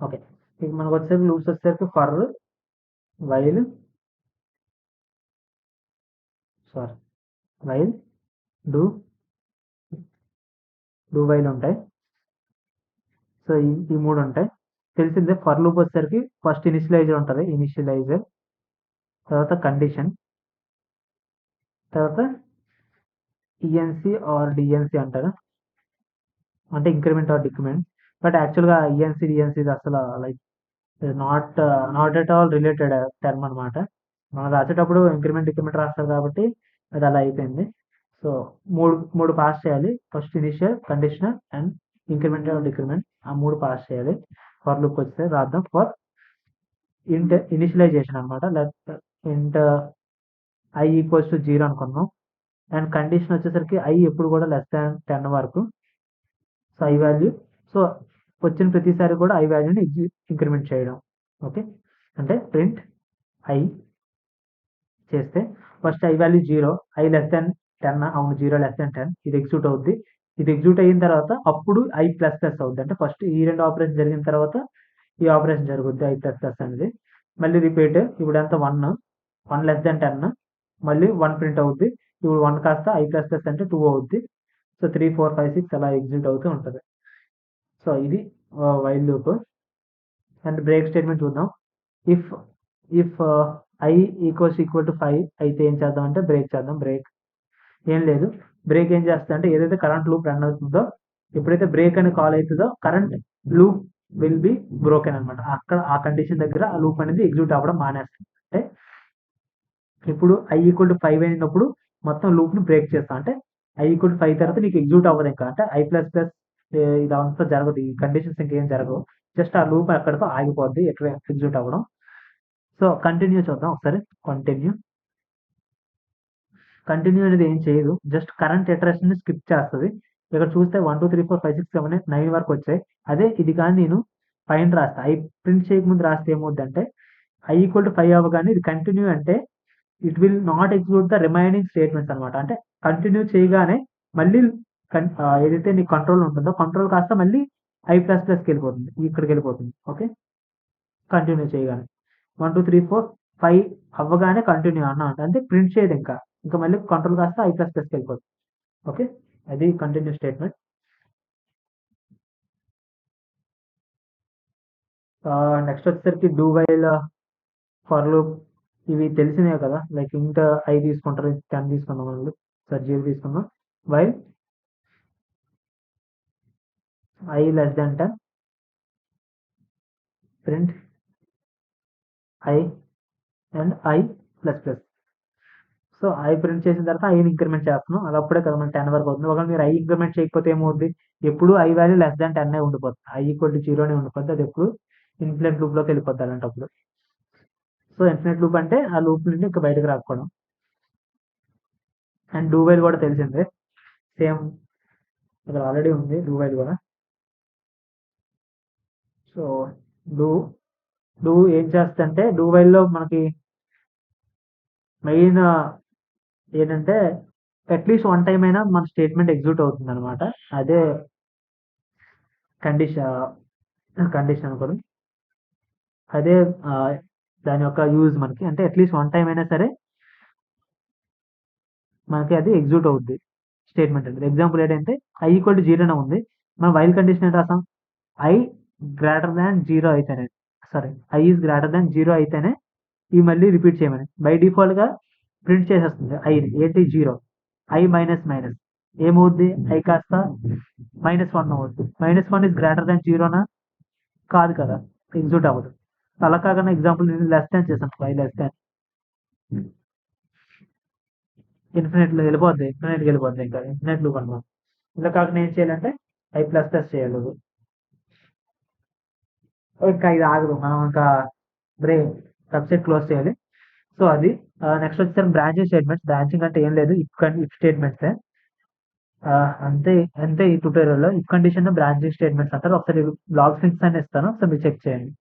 ఓకే, ఇక మనకు వచ్చేసరికి లూప్స్ వచ్చేసరికి ఫర్ వైల్ డూ వైల్ ఉంటాయి. సో ఈ 3 ఉంటాయి. తెలిసిందే. ఫర్ లూప్ వచ్చేసరికి ఫస్ట్ ఇనిషియలైజర్ ఉంటుంది, తర్వాత కండిషన్, తర్వాత ఈఎన్సి ఆర్ డిఎన్సి అంటారు, అంటే ఇంక్రిమెంట్ ఆర్ డిక్రిమెంట్. బట్ యాక్చువల్గా ఈఎన్సి డిఎన్సి అసలు like not at all related term అనమాట. మనం రాసేటప్పుడు ఇంక్రిమెంట్ డిక్రిమెంట్ రాస్తారు కాబట్టి అది అలా అయిపోయింది. సో మూడు పాస్ చేయాలి. First initial, conditional and increment are decrement, ఆ మూడు పాస్ చేయాలి. ఫర్ లూప్ వస్తే రాద్దాం. ఫర్ ఇంట్ ఇనిషియలైజేషన్ అనమాట. ఇంట్ ఐ ఈక్వల్స్ టు 0 అనుకున్నాం. అండ్ కండిషన్ వచ్చేసరికి ఐ ఎప్పుడు కూడా లెస్ దాన్ 10 వరకు. సో ఐ వాల్యూ, సో వచ్చిన ప్రతిసారి కూడా ఐ వాల్యూని ఇంక్రిమెంట్ చేయడం. ఓకే, అంటే ప్రింట్ ఐ చేస్తే first I value 0, I less than 10, అవును 0 లెస్ దాన్ 10, ఇది ఎగ్జిక్యూట్ అవుద్ది. ఇది ఎగ్జిక్యూట్ అయిన తర్వాత అప్పుడు ఐ ప్లస్ ప్లస్ అవుద్ది. అంటే ఫస్ట్ ఈ రెండు ఆపరేషన్ జరిగిన తర్వాత ఈ ఆపరేషన్ జరుగుద్ది, ఐ ప్లస్ ప్లస్ అనేది. మళ్ళీ రిపీట్, ఇప్పుడు ఎంత 1 లెస్ దాన్ 10, మళ్ళీ 1 ప్రింట్ అవుద్ది. ఇప్పుడు 1 కాస్త ఐ ప్లస్ ప్లస్ అంటే 2 అవుద్ది. సో 3, 4, 5, 6 అలా ఎగ్జిక్యూట్ అవుతూ ఉంటుంది. సో ఇది while loop. And break statement చూద్దాం. ఇఫ్ ఐ ఈక్వల్ టు 5 అయితే ఏం చేద్దాం అంటే బ్రేక్ చేద్దాం. బ్రేక్ ఏం లేదు, బ్రేక్ ఏం చేస్తా అంటే ఏదైతే కరెంట్ లూప్ రన్ అవుతుందో, ఎప్పుడైతే బ్రేక్ అని కాల్ అవుతుందో current loop will be broken అనమాట. అక్కడ ఆ కండిషన్ దగ్గర ఆ లూప్ అనేది ఎగ్జిక్యూట్ అవ్వడం మానేస్తుంది. అంటే ఇప్పుడు ఐ ఈక్వల్ టు 5 అయినప్పుడు మొత్తం లూప్ ని బ్రేక్ చేస్తాం. అంటే ఐ ఈక్వల్ టు 5 తర్వాత నీకు ఎగ్జిక్యూట్ అవ్వదు ఇంకా. అంటే ఐ ప్లస్ ప్లస్ ఇదంతా జరగదు, ఈ కండిషన్స్ ఇంకేం జరగవు. జస్ట్ ఆ లూప్ అక్కడితో ఆగిపోద్ది ఎగ్జిక్యూట్ అవ్వడం. సో కంటిన్యూ చూద్దాం ఒకసారి. కంటిన్యూ అనేది ఏం చేయదు, జస్ట్ కరెంట్ ఇటరేషన్ ని స్కిప్ చేస్తుంది. ఇక్కడ చూస్తే 1 2 3 4 5 6 7 8 9 వరకు వచ్చాయి. అదే ఇది కానీ నేను పైన రాస్తా, ఐ ప్రింట్ చేయకముందు రాస్తే ఏమవుద్దంటే ఐ ఈక్వల్ టు 5 అవ్వగానే ఇది కంటిన్యూ అంటే it will not execute the remaining statements అనమాట. అంటే కంటిన్యూ చేయగానే మళ్ళీ ఏదైతే నీ కంట్రోల్ ఉంటుందో కంట్రోల్ కాస్త మళ్ళీ ఐ ప్లస్ ప్లస్కి వెళ్ళిపోతుంది, ఇక్కడికి వెళ్ళిపోతుంది. ఓకే, కంటిన్యూ చేయగానే 1 2 3 4 5 అవ్వగానే కంటిన్యూ అన్నా అంటే ప్రింట్ చేయదు ఇంకా మళ్ళీ కంట్రోల్ కాస్త ఐ ప్లస్ ప్లస్కి వెళ్ళిపోతుంది. ఓకే, అది కంటిన్యూ స్టేట్మెంట్. నెక్స్ట్ వచ్చేసరికి డూ వైల్, ఫర్ లూప్, ఇవి తెలిసినవి కదా. లైక్ ఇంట్ ఐ తీసుకుంటారు, 10 తీసుకుందాం, వాళ్ళు సార్ 0 తీసుకుందాం. While I less than 10, print I and I plus plus. So I print చేసిన తర్వాత ఐని ఇంక్రిమెంట్ చేస్తున్నాం, అది అప్పుడే కదా మనం 10 వరకు అవుతుంది. ఒకవేళ మీరు ఐ ఇంక్రిమెంట్ చేయకపోతే ఏమవుద్ది, ఎప్పుడు ఐ వాల్యూ లెస్ దాన్ 10 ఉండిపోతుంది, ఐ ఈక్వల్ టు 0 ఉండిపోద్ది. అది ఎప్పుడు ఇన్ఫినిట్ లూప్ లోకి వెళ్ళిపోద్ది అలాంటప్పుడు. సో ఇన్ఫినిట్ లూప్ అంటే ఆ లూప్ నుండి ఇంకా బయటకు రాకపోవడం. అండ్ డూ వైల్ కూడా తెలిసిందే, సేమ్ ఇక్కడ ఆల్రెడీ ఉంది డూ వైల్ కూడా. సో డూ ఏం చేస్తుందంటే డూ వైల్లో మనకి మెయిన్ ఏంటంటే అట్లీస్ట్ 1 టైం అయినా మన స్టేట్మెంట్ ఎగ్జిక్యూట్ అవుతుంది అనమాట. అదే కండిషన్ అనుకోండి, అదే దాని యొక్క యూజ్ మనకి. అంటే అట్లీస్ట్ 1 టైం అయినా సరే మనకి అది ఎగ్జిక్యూట్ అవుద్ది స్టేట్మెంట్ అనేది. ఎగ్జాంపుల్ ఏంటంటే ఐ ఈక్వల్ టు 0 ఉంది, మనం వైల్ కండిషన్ ఏంటి రాసాం, ఐ గ్రేటర్ దాన్ 0 అయితేనే, sorry I is greater than 0 అయితేనే ఇవి మళ్ళీ రిపీట్ చేయమని. బై డిఫాల్ట్ గా ప్రింట్ చేసేస్తుంది ఐ ఏంటి 0, ఐ మైనస్ మైనస్ ఏమవుద్ది, ఐ కాస్త -1 అవుద్ది. -1 ఇస్ గ్రేటర్ దాన్ 0నా, కాదు కదా, ఎగ్జిక్యూట్ అవ్వదు. అలా కాకుండా ఎగ్జాంపుల్ నేను లెస్ దాన్ చేసాను, ఐ లెస్ దాన్, ఇన్ఫినిట్ వెళ్ళిపోద్ది, ఇంకా ఇన్ఫినిట్ లూప్ అనమాట. ఇలా కాకుండా ఏం చేయాలంటే ఐ ప్లస్ ప్లస్ చేయాలి. ఇంకా ఇది ఆగదు, మనం ఇంకా సబ్సెట్ క్లోజ్ చేయాలి. సో అది నెక్స్ట్ వచ్చేసరికి బ్రాంచింగ్ స్టేట్మెంట్స్. బ్రాంచింగ్ అంటే ఏం లేదు, ఇఫ్ స్టేట్మెంట్స్. అంతే అంతే ఈ ట్యూటోరియల్లో ఇఫ్ కండిషన్ బ్రాంచింగ్ స్టేట్మెంట్స్ అంటారు. ఒకసారి లాగ్ స్ట్రింగ్స్ అని ఇస్తాను, సో మీరు చెక్ చేయండి.